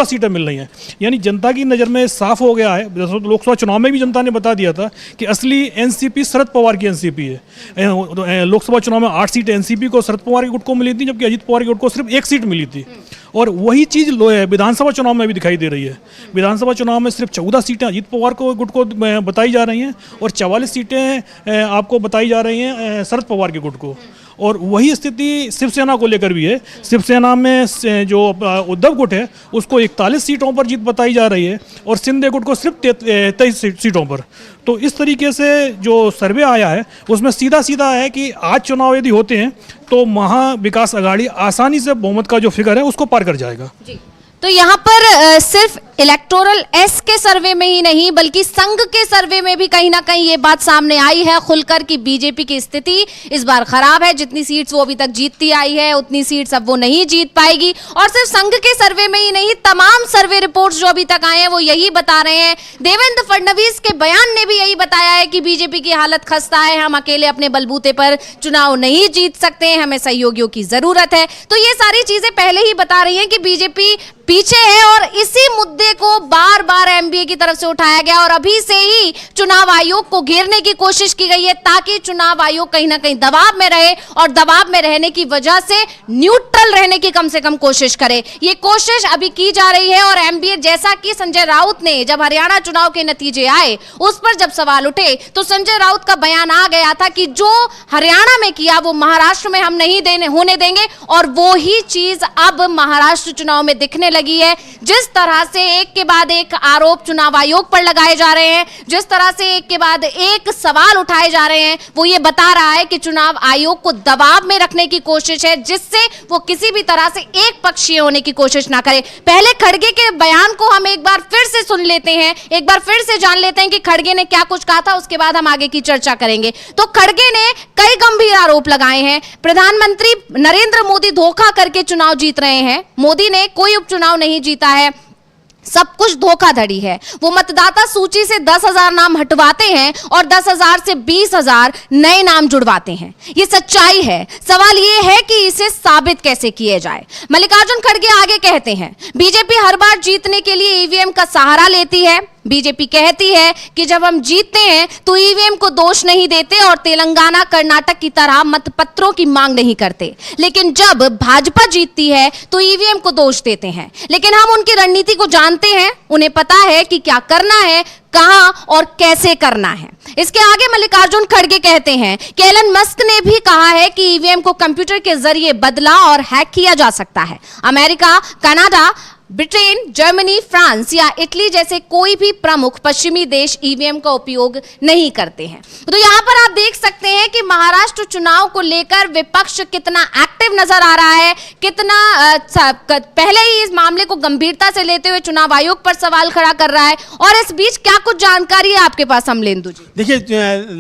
सीटें मिल रही हैं। यानी जनता की नज़र में साफ हो गया है, लोकसभा चुनाव में भी जनता ने बता दिया था कि असली एनसीपी शरद पवार की एनसीपी है। लोकसभा चुनाव में 8 सीटें एनसीपी को शरद पवार के गुट को मिली थी, जबकि अजित पवार के गुट को सिर्फ 1 सीट मिली थी। और वही चीज़ विधानसभा चुनाव में भी दिखाई दे रही है। विधानसभा चुनाव में सिर्फ 14 सीटें अजित पवार को गुट को बताई जा रही हैं और 44 सीटें आपको बताई जा रही हैं शरद पवार के गुट को। और वही स्थिति शिवसेना को लेकर भी है। शिवसेना में जो उद्धव गुट है उसको 41 सीटों पर जीत बताई जा रही है और शिंदे गुट को सिर्फ 23 सीटों पर। तो इस तरीके से जो सर्वे आया है उसमें सीधा सीधा है कि आज चुनाव यदि होते हैं तो महा विकास अघाड़ी आसानी से बहुमत का जो फिगर है उसको पार कर जाएगा। जी। तो यहाँ पर सिर्फ इलेक्टोरल एस के सर्वे में ही नहीं बल्कि संघ के सर्वे में भी कहीं ना कहीं ये बात सामने आई है खुलकर कि बीजेपी की स्थिति इस बार खराब है। जितनी सीट्स वो अभी तक जीतती आई है उतनी सीट्स अब वो नहीं जीत पाएगी। और सिर्फ संघ के सर्वे में ही नहीं, तमाम सर्वे रिपोर्ट्स जो अभी तक आए हैं वो यही बता रहे हैं। देवेंद्र फडणवीस के बयान ने भी यही बताया है कि बीजेपी की हालत खस्ता है, हम अकेले अपने बलबूते पर चुनाव नहीं जीत सकते हैं, हमें सहयोगियों की जरूरत है। तो ये सारी चीजें पहले ही बता रही हैं कि बीजेपी पीछे है और इसी मुद्दे को बार बार एमबीए की तरफ से उठाया गया और अभी से ही चुनाव आयोग को घेरने की कोशिश की गई है ताकि चुनाव आयोग कहीं ना कहीं दबाव में रहे और दबाव में रहने की वजह से न्यूट्रल रहने की कम से कम कोशिश करे। ये कोशिश अभी की जा रही है और एमबीए, जैसा कि संजय राउत ने जब हरियाणा चुनाव के नतीजे आए उस पर जब सवाल उठे तो संजय राउत का बयान आ गया था कि जो हरियाणा में किया वो महाराष्ट्र में हम नहीं होने देंगे। और वो ही चीज अब महाराष्ट्र चुनाव में दिखने लगी है। जिस तरह से एक के बाद एक आरोप चुनाव आयोग पर लगाए जा रहे हैं, जिस तरह से एक के बाद एक सवाल उठाए जा रहे हैं, वो ये बता रहा है कि चुनाव आयोग को दबाव में रखने की कोशिश है जिससे वो किसी भी तरह से एक पक्षीय होने की कोशिश ना करे। पहले खड़गे के बयान को हम एक बार फिर से सुन लेते हैं, एक बार फिर से जान लेते हैं कि खड़गे ने क्या कुछ कहा था, उसके बाद हम आगे की चर्चा करेंगे। तो खड़गे ने कई गंभीर आरोप लगाए हैं। प्रधानमंत्री नरेंद्र मोदी धोखा करके चुनाव जीत रहे हैं। मोदी ने कोई उपचुनाव नहीं जीता है, सब कुछ धोखाधड़ी है। वो मतदाता सूची से 10,000 नाम हटवाते हैं और 10,000 से 20,000 नए नाम जुड़वाते हैं। ये सच्चाई है। सवाल ये है कि इसे साबित कैसे किया जाए। मल्लिकार्जुन खड़गे आगे कहते हैं, बीजेपी हर बार जीतने के लिए ईवीएम का सहारा लेती है। बीजेपी कहती है कि जब हम जीतते हैं तो ईवीएम को दोष नहीं देते और तेलंगाना कर्नाटक की तरह मतपत्रों की मांग नहीं करते, लेकिन जब भाजपा जीतती है तो ईवीएम को दोष देते हैं। लेकिन हम उनकी रणनीति को जानते हैं, उन्हें पता है कि क्या करना है, कहां और कैसे करना है। इसके आगे मल्लिकार्जुन खड़गे कहते हैं कि एलन मस्क ने भी कहा है कि ईवीएम को कंप्यूटर के जरिए बदला और हैक किया जा सकता है। America, Canada, Britain, Germany, France या इटली जैसे कोई भी प्रमुख पश्चिमी देश ईवीएम का उपयोग नहीं करते हैं। तो यहां पर आप देख सकते हैं कि महाराष्ट्र चुनाव को लेकर विपक्ष कितना एक्टिव नजर आ रहा है, कितना पहले ही इस मामले को गंभीरता से लेते हुए चुनाव आयोग पर सवाल खड़ा कर रहा है। और इस बीच क्या कुछ जानकारी है आपके पास अमलेंदु जी? देखिए,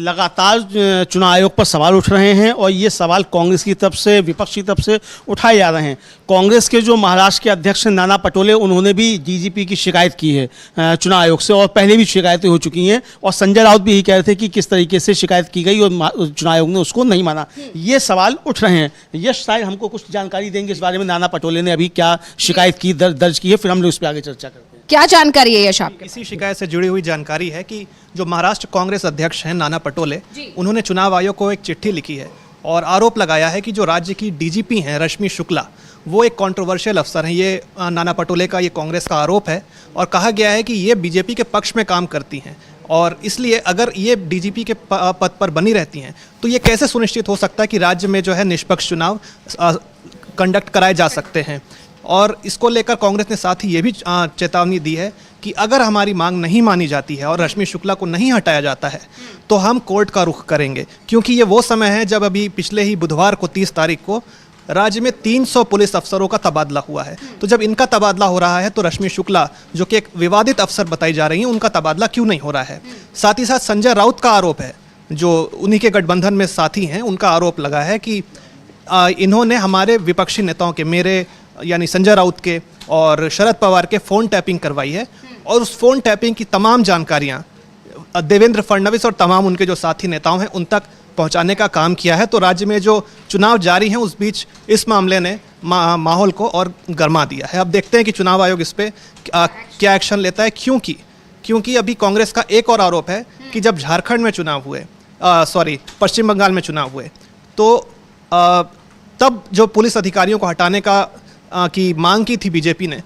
लगातार चुनाव आयोग पर सवाल उठ रहे हैं और ये सवाल कांग्रेस की तरफ से, विपक्ष की तरफ से उठाए जा रहे हैं। कांग्रेस के जो महाराष्ट्र के अध्यक्ष नाना पटोले, उन्होंने भी डीजीपी की शिकायत की है चुनाव आयोग से और पहले भी शिकायतें हो चुकी हैं। और संजय राउत भी यही कह रहे थे कि किस तरीके से शिकायत की गई और चुनाव आयोग ने उसको नहीं माना। ये सवाल उठ रहे हैं। यश शायद हमको कुछ जानकारी देंगे इस बारे में, नाना पटोले ने अभी क्या शिकायत की, दर्ज की है, फिर हम लोग इस पर आगे चर्चा करते हैं। क्या जानकारी है यश आपके? इसी शिकायत से जुड़ी हुई जानकारी है कि जो महाराष्ट्र कांग्रेस अध्यक्ष हैं नाना पटोले, उन्होंने चुनाव आयोग को एक चिट्ठी लिखी है और आरोप लगाया है कि जो राज्य की डीजीपी हैं रश्मि शुक्ला, वो एक कंट्रोवर्शियल अफसर हैं। ये नाना पटोले का, ये कांग्रेस का आरोप है और कहा गया है कि ये बीजेपी के पक्ष में काम करती हैं और इसलिए अगर ये डीजीपी के पद पर बनी रहती हैं तो ये कैसे सुनिश्चित हो सकता है कि राज्य में जो है निष्पक्ष चुनाव कंडक्ट कराए जा सकते हैं। और इसको लेकर कांग्रेस ने साथ ही ये भी चेतावनी दी है कि अगर हमारी मांग नहीं मानी जाती है और रश्मि शुक्ला को नहीं हटाया जाता है तो हम कोर्ट का रुख करेंगे, क्योंकि ये वो समय है जब अभी पिछले ही बुधवार को 30 तारीख को राज्य में 300 पुलिस अफसरों का तबादला हुआ है। तो जब इनका तबादला हो रहा है तो रश्मि शुक्ला जो कि एक विवादित अफसर बताई जा रही हैं, उनका तबादला क्यों नहीं हो रहा है। साथ ही साथ संजय राउत का आरोप है, जो उन्हीं के गठबंधन में साथी हैं, उनका आरोप लगा है कि इन्होंने हमारे विपक्षी नेताओं के, मेरे यानी संजय राउत के और शरद पवार के फ़ोन टैपिंग करवाई है और उस फ़ोन टैपिंग की तमाम जानकारियाँ देवेंद्र फडणवीस और तमाम उनके जो साथी नेताओं हैं उन तक पहुंचाने का काम किया है। तो राज्य में जो चुनाव जारी हैं उस बीच इस मामले ने माहौल को और गरमा दिया है। अब देखते हैं कि चुनाव आयोग इस पर क्या एक्शन लेता है, क्योंकि अभी कांग्रेस का एक और आरोप है कि जब झारखंड में चुनाव हुए, पश्चिम बंगाल में चुनाव हुए, तो तब जो पुलिस अधिकारियों को हटाने की मांग की थी बीजेपी ने,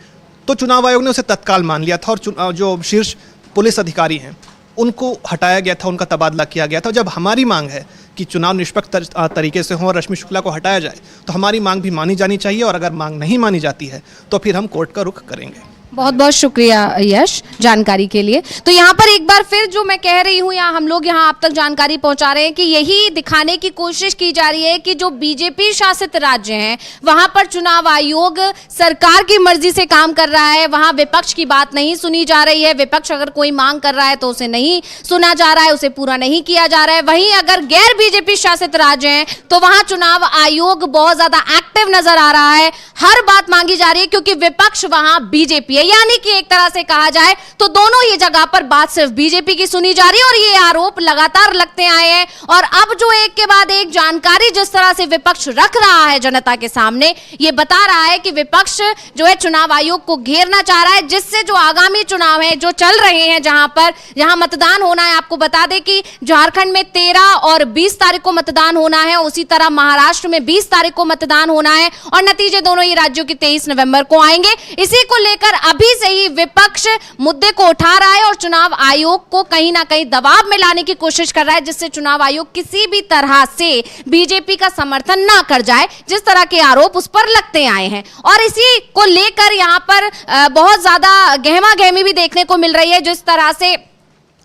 तो चुनाव आयोग ने उसे तत्काल मान लिया था और जो शीर्ष पुलिस अधिकारी हैं उनको हटाया गया था, उनका तबादला किया गया था। जब हमारी मांग है कि चुनाव निष्पक्ष तरीके से हो और रश्मि शुक्ला को हटाया जाए, तो हमारी मांग भी मानी जानी चाहिए और अगर मांग नहीं मानी जाती है तो फिर हम कोर्ट का रुख करेंगे। बहुत बहुत शुक्रिया यश जानकारी के लिए। तो यहाँ पर एक बार फिर जो मैं कह रही हूँ, यहाँ हम लोग यहाँ आप तक जानकारी पहुँचा रहे हैं कि यही दिखाने की कोशिश की जा रही है कि जो बीजेपी शासित राज्य हैं वहाँ पर चुनाव आयोग सरकार की मर्जी से काम कर रहा है, वहाँ विपक्ष की बात नहीं सुनी जा रही है। विपक्ष अगर कोई मांग कर रहा है तो उसे नहीं सुना जा रहा है, उसे पूरा नहीं किया जा रहा है। वहीं अगर गैर बीजेपी शासित राज्य हैं तो वहाँ चुनाव आयोग बहुत ज्यादा एक्टिव नजर आ रहा है, हर बात मांगी जा रही है क्योंकि विपक्ष वहाँ बीजेपी, यानी कि एक तरह से कहा जाए तो दोनों ही जगह पर बात सिर्फ बीजेपी की सुनी जा रही है और ये आरोप लगातार लगते आए हैं। और अब जो एक के बाद एक जानकारी जिस तरह से विपक्ष रख रहा है जनता के सामने, ये बता रहा है कि विपक्ष जो है चुनाव आयोग को घेरना चाह रहा है, जिससे जो आगामी चुनाव है जो चल रहे हैं, जहां मतदान होना है, आपको बता दें कि झारखंड में 13 और 20 तारीख को मतदान होना है, उसी तरह महाराष्ट्र में 20 तारीख को मतदान होना है और नतीजे दोनों ही राज्यों के 23 नवंबर को आएंगे। इसी को लेकर अभी से ही विपक्ष मुद्दे को उठा रहा है और चुनाव आयोग को कहीं ना कहीं दबाव में लाने की कोशिश कर रहा है, जिससे चुनाव आयोग किसी भी तरह से बीजेपी का समर्थन ना कर जाए, जिस तरह के आरोप उस पर लगते आए हैं। और इसी को लेकर यहाँ पर बहुत ज्यादा गहमा गहमी भी देखने को मिल रही है, जिस तरह से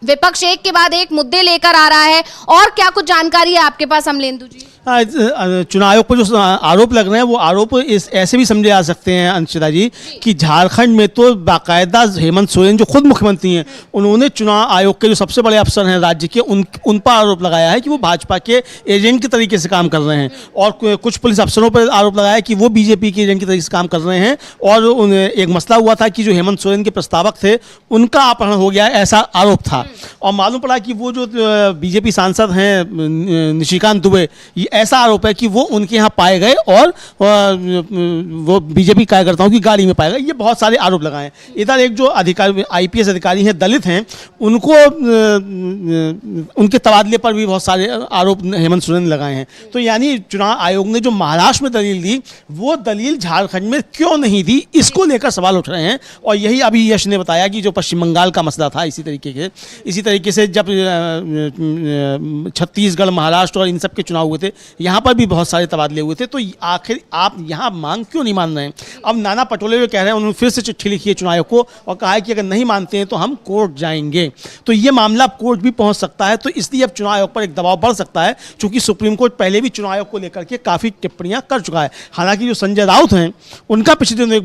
विपक्ष एक के बाद एक मुद्दे लेकर आ रहा है। और क्या कुछ जानकारी है आपके पास अमलेंदु जी? चुनाव आयोग पर जो आरोप लग रहे हैं वो आरोप ऐसे भी समझे जा सकते हैं अंशिता जी कि झारखंड में तो बाकायदा हेमंत सोरेन जो खुद मुख्यमंत्री हैं, उन्होंने चुनाव आयोग के जो सबसे बड़े अफसर हैं राज्य के, उन पर आरोप लगाया है कि वो भाजपा के एजेंट के तरीके से काम कर रहे हैं। और कुछ पुलिस अफसरों पर आरोप लगाया है कि वो बीजेपी के एजेंट के तरीके से काम कर रहे हैं। और एक मसला हुआ था कि जो हेमंत सोरेन के प्रस्तावक थे उनका अपहरण हो गया, ऐसा आरोप था। और मालूम पड़ा कि वो जो बीजेपी सांसद हैं निशिकांत दुबे, ऐसा आरोप है कि वो उनके यहाँ पाए गए और वो बीजेपी कार्यकर्ताओं की गाड़ी में पाए गए। ये बहुत सारे आरोप लगाए। इधर एक जो अधिकारी आईपीएस अधिकारी हैं, दलित हैं, उनको उनके तबादले पर भी बहुत सारे आरोप हेमंत सोरेन ने लगाए हैं। तो यानी चुनाव आयोग ने जो महाराष्ट्र में दलील दी, वो दलील झारखंड में क्यों नहीं दी, इसको लेकर सवाल उठ रहे हैं। और यही अभी यश ने बताया कि जो पश्चिम बंगाल का मसला था, इसी तरीके से जब छत्तीसगढ़, महाराष्ट्र और इन सब के चुनाव हुए थे, यहाँ पर भी बहुत सारे तबादले हुए थे। तो आखिर आप यहाँ मांग क्यों नहीं मान रहे हैं? अब नाना पटोले जो कह रहे हैं, उन्होंने फिर से चिट्ठी लिखी है चुनाव आयोग को और कहा है कि अगर नहीं मानते हैं तो हम कोर्ट जाएंगे। तो ये मामला कोर्ट भी पहुंच सकता है। तो इसलिए अब चुनाव आयोग पर एक दबाव बढ़ सकता है, क्योंकि सुप्रीम कोर्ट पहले भी चुनाव आयोग को लेकर के काफ़ी टिप्पणियां कर चुका है। हालांकि जो संजय राउत हैं, उनका पिछले दिनों एक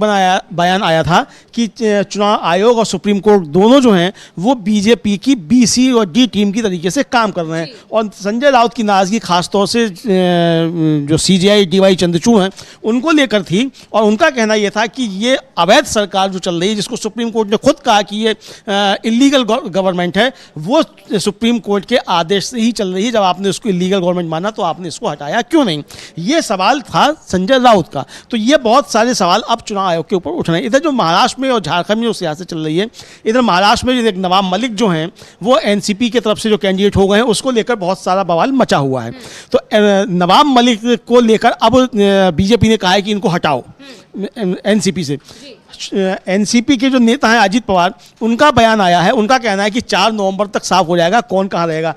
बयान आया था कि चुनाव आयोग और सुप्रीम कोर्ट दोनों जो हैं वो बीजेपी की BC और D टीम की तरीके से काम कर रहे हैं। और संजय राउत की नाराजगी खासतौर से जो CJI DY चंद्रचूड़ हैं उनको लेकर थी। और उनका कहना यह था कि ये अवैध सरकार जो चल रही है, जिसको सुप्रीम कोर्ट ने खुद कहा कि ये इलीगल गवर्नमेंट है, वो सुप्रीम कोर्ट के आदेश से ही चल रही है। जब आपने उसको इलीगल गवर्नमेंट माना तो आपने इसको हटाया क्यों नहीं? ये सवाल था संजय राउत का। तो ये बहुत सारे सवाल अब चुनाव आयोग के ऊपर उठ रहे हैं। इधर जो महाराष्ट्र में और झारखंड में जो सियासत चल रही है, इधर महाराष्ट्र में एक नवाब मलिक जो हैं वो NCP की तरफ से जो कैंडिडेट हो गए हैं, उसको लेकर बहुत सारा बवाल मचा हुआ है। तो नवाब मलिक को लेकर अब बीजेपी ने कहा है कि इनको हटाओ NCP से। NCP के जो नेता हैं अजित पवार, उनका बयान आया है। उनका कहना है कि 4 नवंबर तक साफ हो जाएगा कौन कहाँ रहेगा।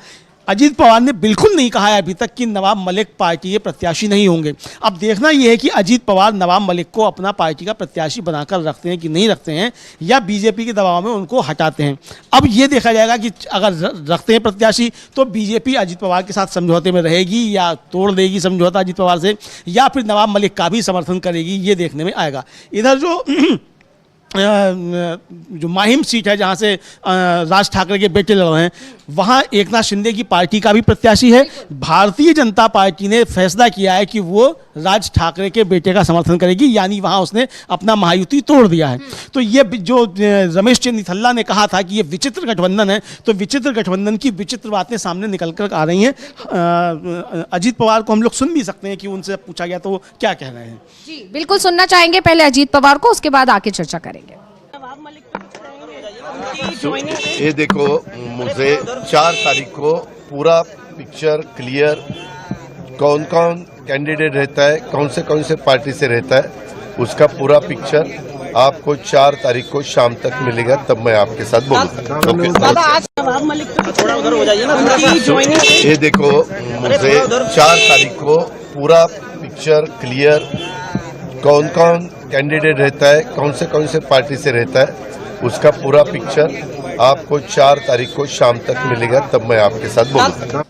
अजीत पवार ने बिल्कुल नहीं कहा है अभी तक कि नवाब मलिक पार्टी के प्रत्याशी नहीं होंगे। अब देखना यह है कि अजीत पवार नवाब मलिक को अपना पार्टी का प्रत्याशी बनाकर रखते हैं कि नहीं रखते हैं, या बीजेपी के दबाव में उनको हटाते हैं। अब ये देखा जाएगा कि अगर रखते हैं प्रत्याशी तो बीजेपी अजीत पवार के साथ समझौते में रहेगी या तोड़ देगी समझौता अजीत पवार से, या फिर नवाब मलिक का भी समर्थन करेगी, ये देखने में आएगा। इधर जो माहिम सीट है जहां से राज ठाकरे के बेटे लड़ रहे हैं, वहां एकनाथ शिंदे की पार्टी का भी प्रत्याशी है। भारतीय जनता पार्टी ने फैसला किया है कि वो राज ठाकरे के बेटे का समर्थन करेगी, यानी वहां उसने अपना महायुति तोड़ दिया है। तो ये जो रमेश चंद्र निथल्ला ने कहा था कि ये विचित्र गठबंधन है, तो विचित्र गठबंधन की विचित्र बातें सामने निकल कर आ रही हैं। अजीत पवार को हम लोग सुन भी सकते हैं कि उनसे पूछा गया तो वो क्या कह रहे हैं। जी बिल्कुल सुनना चाहेंगे पहले अजीत पवार को, उसके बाद आके चर्चा करेंगे। ये देखो, मुझे 4 तारीख को पूरा पिक्चर क्लियर, कौन कौन कैंडिडेट रहता है, कौन से पार्टी से रहता है, उसका पूरा पिक्चर आपको 4 तारीख को शाम तक मिलेगा, तब मैं आपके साथ बोलूँगा। ये देखो, मुझे 4 तारीख को पूरा पिक्चर क्लियर, कौन कौन कैंडिडेट रहता है, कौन से पार्टी से रहता है, उसका पूरा पिक्चर आपको 4 तारीख को शाम तक मिलेगा, तब मैं आपके साथ बोलूँगा।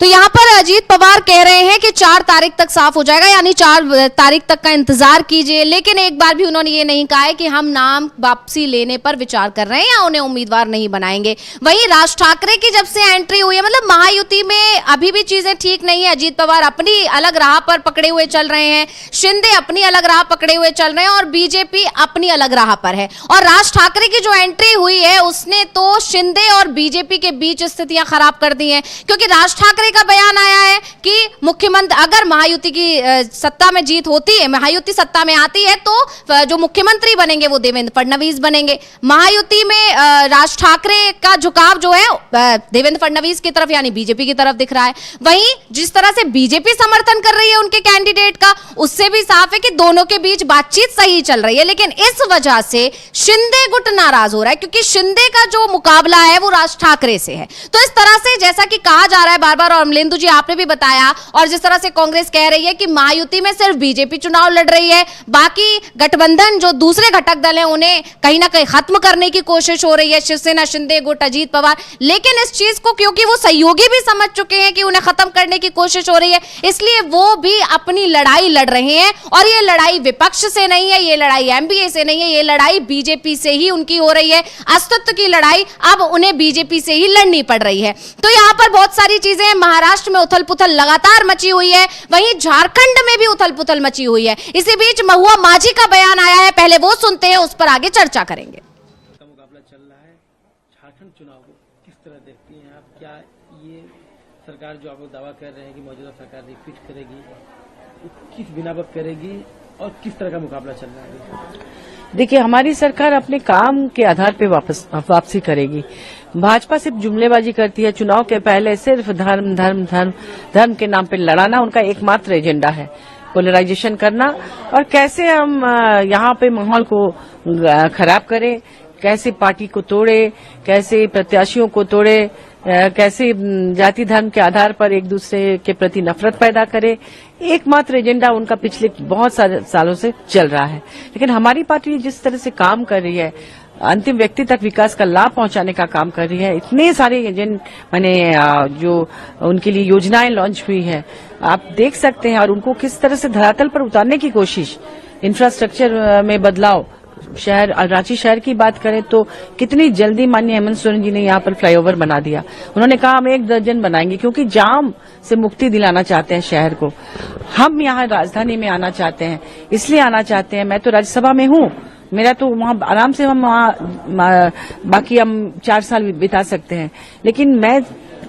तो यहाँ पर अजीत पवार कह रहे हैं कि 4 तारीख तक साफ हो जाएगा, यानी 4 तारीख तक का इंतजार कीजिए। लेकिन एक बार भी उन्होंने ये नहीं कहा है कि हम नाम वापसी लेने पर विचार कर रहे हैं या उन्हें उम्मीदवार नहीं बनाएंगे। वहीं राज ठाकरे की जब से एंट्री हुई है, मतलब महायुति में अभी भी चीजें ठीक नहीं है। अजीत पवार अपनी अलग राह पर पकड़े हुए चल रहे हैं, शिंदे अपनी अलग राह पकड़े हुए चल रहे हैं और बीजेपी अपनी अलग राह पर है। और राज ठाकरे की जो एंट्री हुई है उसने तो शिंदे और बीजेपी के बीच स्थितियां खराब कर दी हैं, क्योंकि राज ठाकरे का बयान आया है कि मुख्यमंत्री, अगर महायुति की सत्ता में जीत होती है, महायुति सत्ता में आती है, तो जो मुख्यमंत्री बनेंगे वो देवेंद्र फडणवीस बनेंगे। महायुति में राज ठाकरे का झुकाव जो है देवेंद्र फडणवीस की तरफ यानी बीजेपी की तरफ दिख रहा है। वहीं जिस तरह से बीजेपी समर्थन कर रही है उनके कैंडिडेट का, उससे भी साफ है कि दोनों के बीच बातचीत सही चल रही है। लेकिन इस वजह से शिंदे गुट नाराज हो रहा है, क्योंकि शिंदे का जो मुकाबला है वो राज ठाकरे से है। तो इस तरह से जैसा कि कहा जा रहा है बार बार, और अमलेंदु जी आपने भी बताया, और जिस तरह से कांग्रेस कह रही है कि महायुति में सिर्फ बीजेपी चुनाव लड़ रही है, बाकी गठबंधन जो दूसरे घटक दल हैं उन्हें कहीं ना कहीं खत्म करने की कोशिश हो रही है, शिवसेना, शिंदे गुट, अजीत पवार। लेकिन इस चीज को क्योंकि वो सहयोगी भी समझ चुके हैं कि उन्हें खत्म करने की कोशिश हो रही है, इसलिए वो भी अपनी लड़ाई लड़ रहे हैं। और ये लड़ाई विपक्ष से नहीं है, ये लड़ाई एमबीए से नहीं है, ये लड़ाई बीजेपी से ही उनकी हो रही है। अस्तित्व की लड़ाई अब उन्हें बीजेपी से ही लड़नी पड़ रही है। तो यहाँ पर बहुत सारी चीजें, महाराष्ट्र में उथल पुथल लगातार मची हुई है, वहीं झारखंड में भी उथल पुथल मची हुई है। इसी बीच महुआ माझी का बयान आया है, पहले वो सुनते हैं, उस पर आगे चर्चा करेंगे। मुकाबला चल रहा है, झारखंड चुनाव को किस तरह देखती हैं आप? क्या ये सरकार जो आप लोग दावा कर रहे हैं कि मौजूदा सरकार रिपीट करेगी, किस बिना पर करेगी और किस तरह का मुकाबला चल रहा है? देखिए, हमारी सरकार अपने काम के आधार पे वापसी करेगी। भाजपा सिर्फ जुमलेबाजी करती है, चुनाव के पहले सिर्फ धर्म धर्म धर्म धर्म के नाम पे लड़ाना उनका एकमात्र एजेंडा है, पोलराइजेशन करना, और कैसे हम यहाँ पे माहौल को खराब करें, कैसे पार्टी को तोड़े, कैसे प्रत्याशियों को तोड़े, कैसे जाति धर्म के आधार पर एक दूसरे के प्रति नफरत पैदा करे, एकमात्र एजेंडा उनका पिछले बहुत सारे सालों से चल रहा है। लेकिन हमारी पार्टी जिस तरह से काम कर रही है, अंतिम व्यक्ति तक विकास का लाभ पहुंचाने का काम कर रही है, इतने सारे एजेंट जो उनके लिए योजनाएं लॉन्च हुई है, आप देख सकते हैं, और उनको किस तरह से धरातल पर उतारने की कोशिश, इंफ्रास्ट्रक्चर में बदलाव, शहर, रांची शहर की बात करें तो कितनी जल्दी माननीय हेमंत सोरेन जी ने यहाँ पर फ्लाईओवर बना दिया। उन्होंने कहा हम 1 दर्जन बनाएंगे, क्योंकि जाम से मुक्ति दिलाना चाहते हैं शहर को। हम यहाँ राजधानी में आना चाहते हैं, इसलिए आना चाहते हैं, मैं तो राज्यसभा में हूँ, मेरा तो वहाँ आराम से हम बाकी हम 4 साल बिता सकते हैं। लेकिन मैं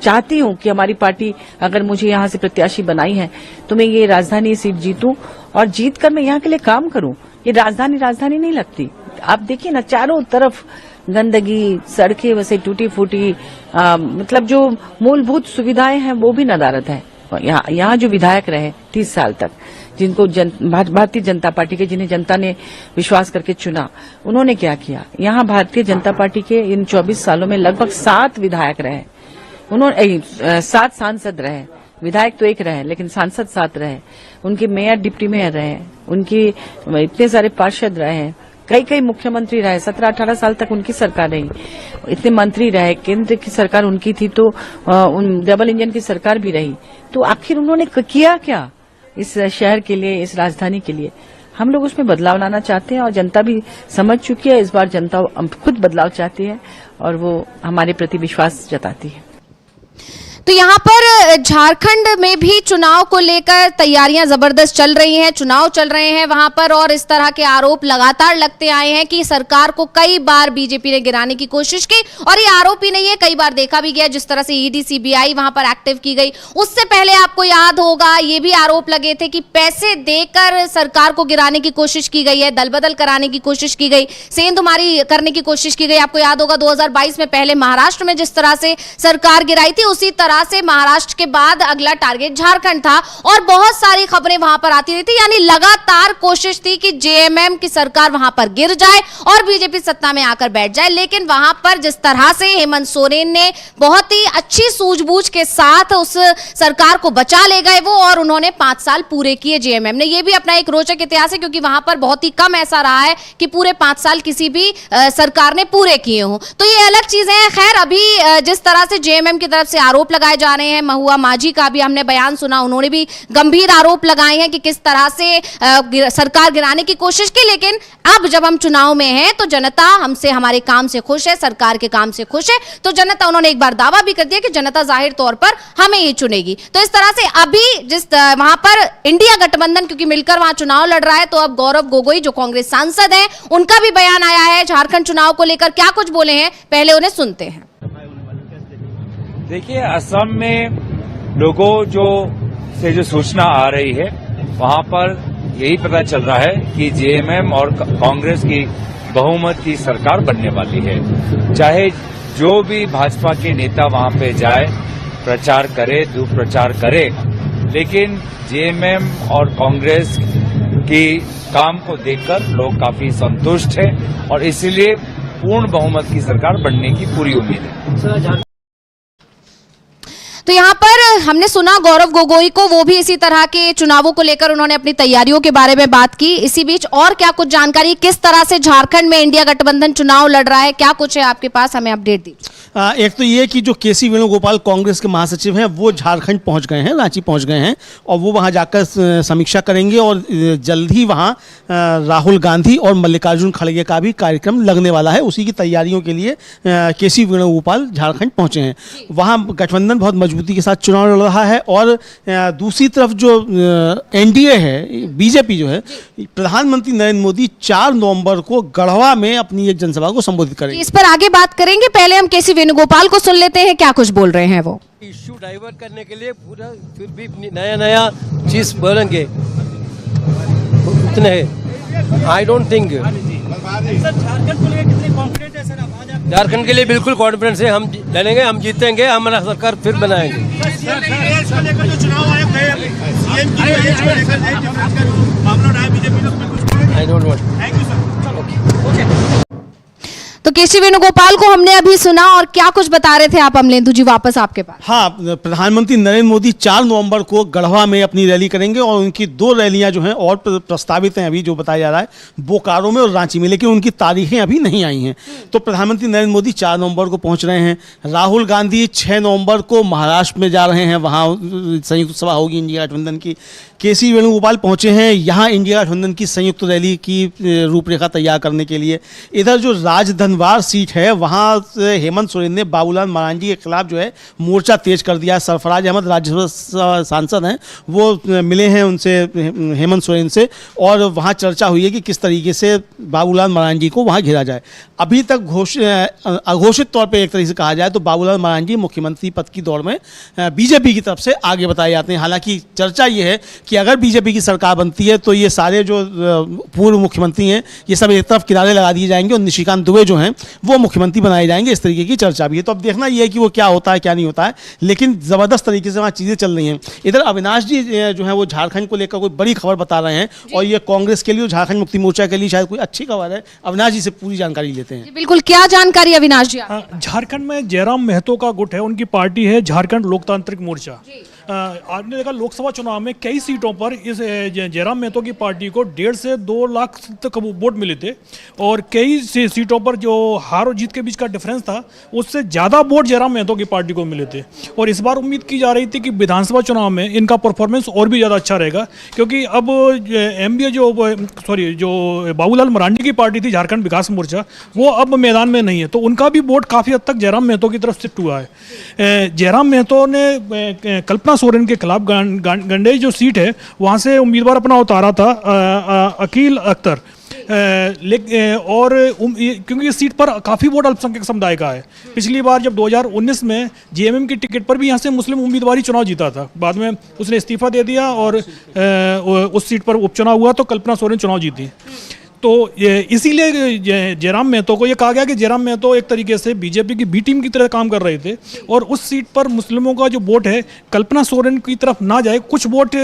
चाहती हूँ कि हमारी पार्टी अगर मुझे यहाँ से प्रत्याशी बनाई है तो मैं ये राजधानी सीट जीतूं, और जीत कर मैं यहाँ के लिए काम करूँ। ये राजधानी नहीं लगती। आप देखिए ना, चारों तरफ गंदगी, सड़कें वैसे टूटी फूटी, मतलब जो मूलभूत सुविधाएं हैं वो भी नदारद है। यहाँ जो विधायक रहे 30 साल तक, जिनको भारतीय जनता पार्टी के, जिन्हें जनता ने विश्वास करके चुना, उन्होंने क्या किया? यहाँ भारतीय जनता पार्टी के इन 24 सालों में लगभग 7 विधायक रहे। उन्होंने 7 सांसद रहे, विधायक तो एक रहे लेकिन सांसद 7 रहे, उनके मेयर डिप्टी मेयर रहे, उनकी इतने सारे पार्षद रहे, कई मुख्यमंत्री रहे, 17-18 साल तक उनकी सरकार रही, इतने मंत्री रहे, केंद्र की सरकार उनकी थी तो डबल इंजन की सरकार भी रही। तो आखिर उन्होंने किया क्या इस शहर के लिए, इस राजधानी के लिए? हम लोग उसमें बदलाव लाना चाहते हैं और जनता भी समझ चुकी है। इस बार जनता खुद बदलाव चाहती है और वो हमारे प्रति विश्वास जताती है। तो यहाँ पर झारखंड में भी चुनाव को लेकर तैयारियां जबरदस्त चल रही हैं, चुनाव चल रहे हैं वहां पर, और इस तरह के आरोप लगातार लगते आए हैं कि सरकार को कई बार बीजेपी ने गिराने की कोशिश की, और ये आरोप ही नहीं है, कई बार देखा भी गया जिस तरह से ईडी सीबीआई वहां पर एक्टिव की गई। उससे पहले आपको याद होगा ये भी आरोप लगे थे कि पैसे देकर सरकार को गिराने की कोशिश की गई है, दल बदल कराने की कोशिश की गई, सेंधमारी करने की कोशिश की गई। आपको याद होगा 2022 में पहले महाराष्ट्र में जिस तरह से सरकार गिराई थी, उसी तरह से महाराष्ट्र के बाद अगला टारगेट झारखंड था, और बहुत सारी खबरें वहां पर आती रही थी। यानी लगातार कोशिश थी कि जेएमएम की सरकार वहां पर गिर जाए और बीजेपी सत्ता में आकर बैठ जाए। लेकिन वहां पर जिस तरह से हेमंत सोरेन ने बहुत ही अच्छी सूझबूझ के साथ उस सरकार को बचा ले गए वो, और उन्होंने 5 साल पूरे किए जेएमएम ने। यह भी अपना एक रोचक इतिहास है, क्योंकि वहां पर बहुत ही कम ऐसा रहा है कि पूरे 5 साल किसी भी सरकार ने पूरे किए हों। तो ये अलग चीजें हैं। खैर, अभी जिस तरह से जेएमएम की तरफ से आरोप लगाए जा रहे हैं, महुआ माझी का भी हमने बयान सुना, उन्होंने भी गंभीर आरोप लगाए हैं कि किस तरह से सरकार गिराने की कोशिश की। लेकिन अब जब हम चुनाव में हैं तो जनता हमसे, हमारे काम से खुश है, सरकार के काम से खुश है। तो जनता, उन्होंने एक बार दावा भी कर दिया कि जनता जाहिर तौर पर हमें ही चुनेगी। तो इस तरह से अभी जिस वहां पर इंडिया गठबंधन, क्योंकि मिलकर वहां चुनाव लड़ रहा है, तो अब गौरव गोगोई जो कांग्रेस सांसद हैं, उनका भी बयान आया है झारखंड चुनाव को लेकर। क्या कुछ बोले हैं, पहले उन्हें सुनते हैं। देखिए, असम में लोगों से जो सूचना आ रही है, वहां पर यही पता चल रहा है कि जेएमएम और कांग्रेस की बहुमत की सरकार बनने वाली है। चाहे जो भी भाजपा के नेता वहां पे जाए, प्रचार करे, दुष्प्रचार करे, लेकिन जेएमएम और कांग्रेस की काम को देखकर लोग काफी संतुष्ट हैं और इसीलिए पूर्ण बहुमत की सरकार बनने की पूरी उम्मीद है। तो यहाँ पर हमने सुना गौरव गोगोई को, वो भी इसी तरह के चुनावों को लेकर उन्होंने अपनी तैयारियों के बारे में बात की। इसी बीच और क्या कुछ जानकारी, किस तरह से झारखंड में इंडिया गठबंधन चुनाव लड़ रहा है, क्या कुछ है आपके पास, हमें अपडेट दीजिए। एक तो ये कि जो केसी वेणुगोपाल कांग्रेस के महासचिव हैं, वो झारखंड पहुंच गए हैं, रांची पहुंच गए हैं, और वो वहां जाकर समीक्षा करेंगे, और जल्द ही वहां राहुल गांधी और मल्लिकार्जुन खड़गे का भी कार्यक्रम लगने वाला है। उसी की तैयारियों के लिए केसी वेणुगोपाल झारखंड पहुंचे हैं। वहां गठबंधन बहुत मजबूती के साथ चुनाव लड़ रहा है, और दूसरी तरफ जो एनडीए है, बीजेपी जो है, प्रधानमंत्री नरेंद्र मोदी 4 नवंबर को गढ़वा में अपनी एक जनसभा को संबोधित करेंगे। इस पर आगे बात करेंगे, पहले हम केसी वेणुगोपाल को सुन लेते हैं, क्या कुछ बोल रहे हैं वो। इश्यू डाइवर्ट करने के लिए पूरा फिर भी नया चीज बोलेंगे, उतने आई डोंट थिंक। झारखंड के लिए बिल्कुल कॉन्फिडेंस है, हम लड़ेंगे, हम जीतेंगे, हमारा सरकार फिर बनाएंगे। I don't want. तो केसी वेणुगोपाल को हमने अभी सुना, और क्या कुछ बता रहे थे आप अमलेंदु जी, वापस आपके पास। हाँ, प्रधानमंत्री नरेंद्र मोदी 4 नवंबर को गढ़वा में अपनी रैली करेंगे, और उनकी 2 रैलियां जो हैं और प्रस्तावित हैं, अभी जो बताया जा रहा है, बोकारो में और रांची में, लेकिन उनकी तारीखें अभी नहीं आई हैं। तो प्रधानमंत्री नरेंद्र मोदी 4 नवंबर को पहुंच रहे हैं। राहुल गांधी 6 नवंबर को महाराष्ट्र में जा रहे हैं, वहाँ संयुक्त सभा होगी इंडिया गठबंधन की। केसी वेणुगोपाल पहुंचे हैं यहाँ इंडिया गठबंधन की संयुक्त रैली की रूपरेखा तैयार करने के लिए। इधर जो राजधनवार सीट है, वहाँ हेमंत सोरेन ने बाबूलाल मरांडी के खिलाफ जो है मोर्चा तेज कर दिया। सरफराज अहमद राज्यसभा सांसद हैं, वो मिले हैं उनसे, हेमंत सोरेन से, और वहाँ चर्चा हुई है कि किस तरीके से बाबूलाल मरांडी को वहाँ घेरा जाए। अभी तक अघोषित तौर पर एक तरीके से कहा जाए तो बाबूलाल मरांडी मुख्यमंत्री पद की दौड़ में बीजेपी की तरफ से आगे बताए जाते हैं। हालांकि चर्चा ये है कि अगर बीजेपी की सरकार बनती है तो ये सारे जो पूर्व मुख्यमंत्री हैं ये सब एक तरफ किनारे लगा दिए जाएंगे और निशिकांत दुबे जो हैं वो मुख्यमंत्री बनाए जाएंगे। इस तरीके की चर्चा भी है। तो अब देखना ये है कि वो क्या होता है क्या नहीं होता है, लेकिन ज़बरदस्त तरीके से वहाँ चीज़ें चल रही हैं। इधर अविनाश जी जो है वो झारखंड को लेकर कोई बड़ी खबर बता रहे हैं और ये कांग्रेस के लिए और झारखंड मुक्ति मोर्चा के लिए शायद कोई अच्छी खबर है। अविनाश जी से पूरी जानकारी लेते हैं। बिल्कुल, क्या जानकारी अविनाश जी? झारखंड में जयराम महतो का गुट है, उनकी पार्टी है झारखंड लोकतांत्रिक मोर्चा। आपने देखा लोकसभा चुनाव में कई सीटों पर इस जयराम महतो की पार्टी को 1.5 से 2 लाख तक वोट मिले थे और कई सीटों पर जो हार और जीत के बीच का डिफरेंस था उससे ज़्यादा वोट जयराम महतो की पार्टी को मिले थे। और इस बार उम्मीद की जा रही थी कि विधानसभा चुनाव में इनका परफॉर्मेंस और भी ज़्यादा अच्छा रहेगा, क्योंकि अब MBA जो बाबूलाल मरांडी की पार्टी थी झारखंड विकास मोर्चा, वो अब मैदान में नहीं है, तो उनका भी वोट काफ़ी हद तक जयराम महतो की तरफ शिफ्ट हुआ है। जयराम महतो ने कल्पना सोरेन के खिलाफ गंडेई जो सीट है वहां से उम्मीदवार अपना उतारा था अकील अख्तर, और क्योंकि इस सीट पर काफ़ी वोट अल्पसंख्यक समुदाय का है। पिछली बार जब 2019 में JMM की टिकट पर भी यहाँ से मुस्लिम उम्मीदवार ही चुनाव जीता था, बाद में उसने इस्तीफा दे दिया और उस सीट पर उपचुनाव हुआ तो कल्पना सोरेन चुनाव जीती। तो इसीलिए जयराम महतो को ये कहा गया कि जयराम महतो एक तरीके से बीजेपी की बी टीम की तरह काम कर रहे थे और उस सीट पर मुस्लिमों का जो वोट है कल्पना सोरेन की तरफ ना जाए, कुछ वोट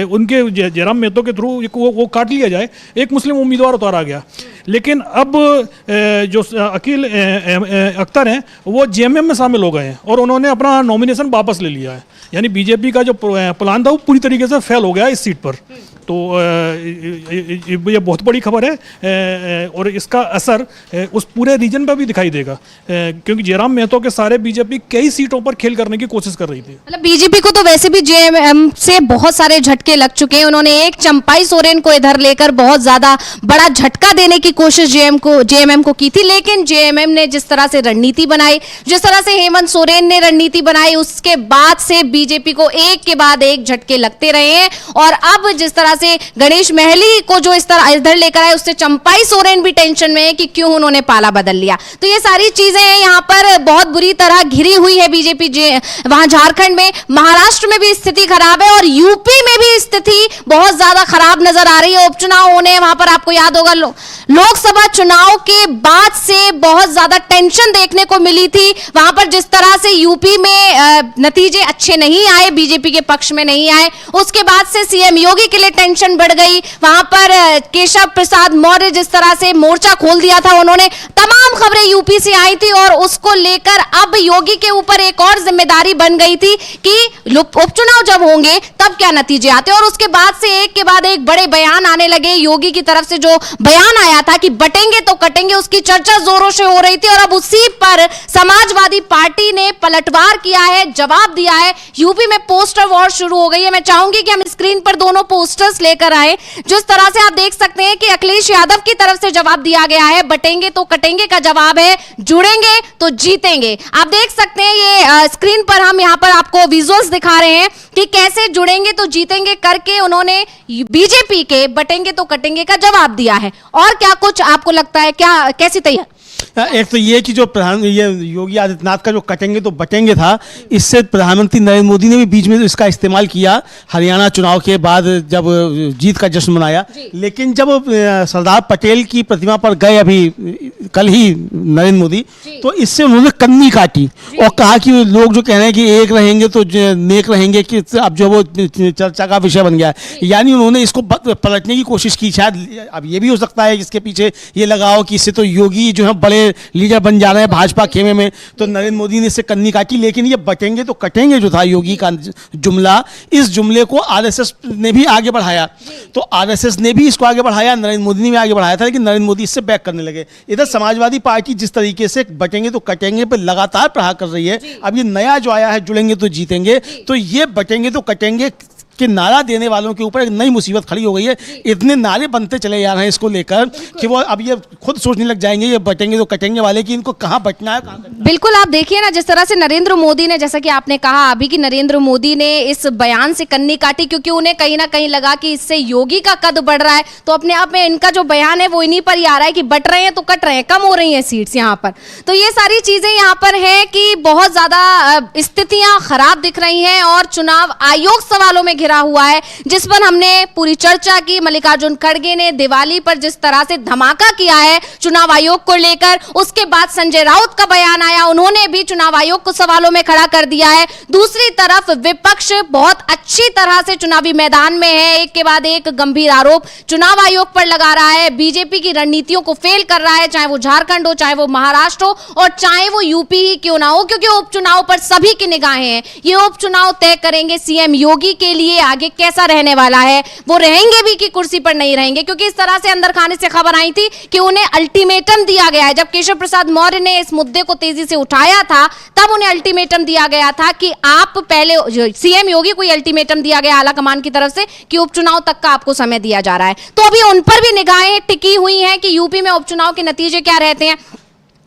उनके जयराम महतो के थ्रू वो काट लिया जाए, एक मुस्लिम उम्मीदवार उतारा गया। लेकिन अब जो अकील अख्तर हैं वो JMM में शामिल हो गए हैं और उन्होंने अपना नॉमिनेशन वापस ले लिया है, यानी बीजेपी का जो प्लान था वो पूरी तरीके से फेल हो गया इस सीट पर। तो ये बहुत बड़ी खबर है और इसका असर उस पूरे रीजन पर भी दिखाई देगा, क्योंकि जयराम महतो के सारे बीजेपी कई सीटों पर खेल करने की कोशिश कर रही थी। मतलब बीजेपी को तो वैसे भी JMM से बहुत सारे झटके लग चुके हैं। उन्होंने एक चंपाई सोरेन को इधर लेकर बहुत ज्यादा बड़ा झटका देने की कोशिश JMM को की थी, लेकिन JMM ने जिस तरह से रणनीति बनाई, जिस तरह से हेमंत सोरेन ने रणनीति बनाई, उसके बाद से बीजेपी को एक के बाद एक झटके लगते रहे हैं। और अब जिस तरह से गणेश महली को जो इस तरह इधर लेकर आए, उससे चंपाई सोरेन भी टेंशन में है कि क्यों उन्होंने पाला बदल लिया। तो ये सारी चीजें यहाँ पर बहुत बुरी तरह घिरी हुई है बीजेपी। वहां झारखंड में, महाराष्ट्र में भी स्थिति खराब है और यूपी में भी स्थिति बहुत ज्यादा खराब नजर आ रही है। उपचुनाव होने, वहां पर आपको याद होगा लोकसभा चुनाव के बाद से बहुत ज्यादा टेंशन देखने को मिली थी। वहां पर जिस तरह से यूपी में नतीजे अच्छे नहीं आए, बीजेपी के पक्ष में नहीं आए, उसके बाद से CM योगी के लिए टेंशन बढ़ गई। वहां पर केशव प्रसाद मौर्य जिस तरह से मोर्चा खोल दिया था, उन्होंने तमाम खबरें यूपी से आई थी और उसको लेकर अब योगी के ऊपर एक और जिम्मेदारी बन गई थी कि उपचुनाव जब होंगे तब क्या नतीजे आते। और उसके बाद से एक के बाद एक बड़े बयान आने लगे। योगी की तरफ से जो बयान आया था कि बटेंगे तो कटेंगे, उसकी चर्चा जोरों से हो रही थी और अब उसी पर समाजवादी पार्टी ने पलटवार किया है, जवाब दिया है। यूपी में पोस्टर वॉर शुरू हो गई है। मैं चाहूंगी कि हम स्क्रीन पर दोनों पोस्टर्स लेकर आए। जिस तरह से आप देख सकते हैं कि अखिलेश यादव की तरफ से जवाब दिया गया है, बटेंगे तो कटेंगे का जवाब है, जुड़ेंगे तो जीतेंगे। आप देख सकते हैं ये स्क्रीन पर, हम यहाँ पर आपको विजुअल्स दिखा रहे हैं कि कैसे जुड़ेंगे तो जीतेंगे करके उन्होंने बीजेपी के बटेंगे तो कटेंगे का जवाब दिया है। और क्या कुछ आपको लगता है, क्या कैसी तैयारी? एक तो ये कि जो ये योगी आदित्यनाथ का जो कटेंगे तो बटेंगे था, इससे प्रधानमंत्री नरेंद्र मोदी ने भी बीच में इसका इस्तेमाल किया हरियाणा चुनाव के बाद जब जीत का जश्न मनाया। लेकिन जब सरदार पटेल की प्रतिमा पर गए अभी कल ही नरेंद्र मोदी, तो इससे उन्होंने कन्नी काटी और कहा कि लोग जो कह रहे हैं कि एक रहेंगे तो नेक रहेंगे, कि अब जो वो चर्चा का विषय बन गया है। यानी उन्होंने इसको पलटने की कोशिश की। शायद अब ये भी हो सकता है कि इसके पीछे ये लगाओ कि इससे तो योगी जो है बड़े लीडर बन जा रहे हैं भाजपा खेमे में, तो नरेंद्र मोदी ने इससे कन्नी काटी। लेकिन ये बटेंगे तो कटेंगे जो था योगी का जुमला, इस जुमले को RSS ने भी आगे बढ़ाया। तो RSS ने भी इसको आगे बढ़ाया, नरेंद्र मोदी ने भी आगे बढ़ाया था, लेकिन नरेंद्र मोदी इससे बैक करने लगे। इधर समाजवादी पार्टी जिस तरीके से बटेंगे तो कटेंगे पर लगातार प्रहार कर रही है, अब ये नया जो आया है जुड़ेंगे तो जीतेंगे, तो ये बटेंगे तो कटेंगे कि नारा देने वालों के ऊपर एक नई मुसीबत खड़ी हो गई है। इतने नारे बनते चले जा रहे हैं इसको लेकर कि वो अब ये खुद सोचने लग जाएंगे ये बटेंगे तो कटेंगे वाले कि इनको कहाँ बटना है, कहाँ। बिल्कुल, आप देखिए ना जिस तरह से नरेंद्र मोदी ने, जैसा कि आपने कहा अभी कि नरेंद्र मोदी ने इस बयान से कन्नी काटी, क्योंकि उन्हें कहीं ना कहीं लगा कि इससे योगी का कद बढ़ रहा है। तो अपने आप में इनका जो बयान है वो इन्हीं पर ही आ रहा है कि बट रहे हैं तो कट रहे हैं, कम हो रही हैं सीट्स यहाँ पर। तो ये सारी चीजें यहाँ पर है कि बहुत ज्यादा स्थितियां खराब दिख रही हैं और चुनाव आयोग सवालों में घिरा घेरा हुआ है, जिस पर हमने पूरी चर्चा की। मल्लिकार्जुन खड़गे ने दिवाली पर जिस तरह से धमाका किया है चुनाव आयोग को लेकर, उसके बाद संजय राउत का बयान आया, उन्होंने भी चुनाव आयोग को सवालों में खड़ा कर दिया है। दूसरी तरफ विपक्ष बहुत अच्छी तरह से चुनावी मैदान में है, एक के बाद एक गंभीर आरोप चुनाव आयोग पर लगा रहा है, बीजेपी की रणनीतियों को फेल कर रहा है, चाहे वो झारखंड हो, चाहे वो महाराष्ट्र हो और चाहे वो यूपी ही क्यों ना हो, क्योंकि उपचुनाव पर सभी की निगाहें हैं। ये उपचुनाव तय करेंगे सीएम योगी के लिए आगे कैसा रहने वाला है, वो रहेंगे भी कि कुर्सी पर नहीं रहेंगे, क्योंकि इस तरह से अंदर खाने से खबर आई थी कि उन्हें अल्टीमेटम दिया गया है। जब केशव प्रसाद मौर्य ने इस मुद्दे को तेजी से उठाया था तब उन्हें अल्टीमेटम दिया गया था कि आप पहले, सीएम योगी को अल्टीमेटम दिया गया आला कमान की तरफ से कि उपचुनाव तक का आपको समय दिया जा रहा है। तो अभी उन पर भी निगाहें टिकी हुई हैं कि यूपी में उपचुनाव के नतीजे क्या रहते हैं।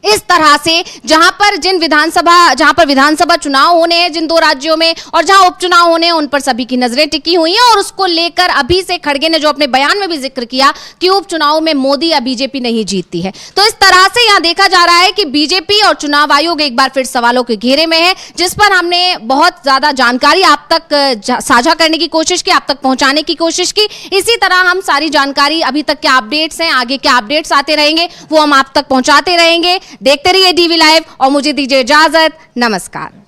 इस तरह से जहां पर विधानसभा चुनाव होने हैं जिन दो राज्यों में और जहां उपचुनाव होने हैं, उन पर सभी की नजरें टिकी हुई हैं और उसको लेकर अभी से खड़गे ने जो अपने बयान में भी जिक्र किया कि उपचुनाव में मोदी या बीजेपी नहीं जीतती है। तो इस तरह से यहां देखा जा रहा है कि बीजेपी और चुनाव आयोग एक बार फिर सवालों के घेरे में है, जिस पर हमने बहुत ज्यादा जानकारी आप तक साझा करने की कोशिश की, आप तक पहुंचाने की कोशिश की। इसी तरह हम सारी जानकारी, अभी तक के अपडेट्स हैं, आगे के अपडेट्स आते रहेंगे, वो हम आप तक पहुंचाते रहेंगे। देखते रहिए डीवी लाइव और मुझे दीजिए इजाजत। नमस्कार।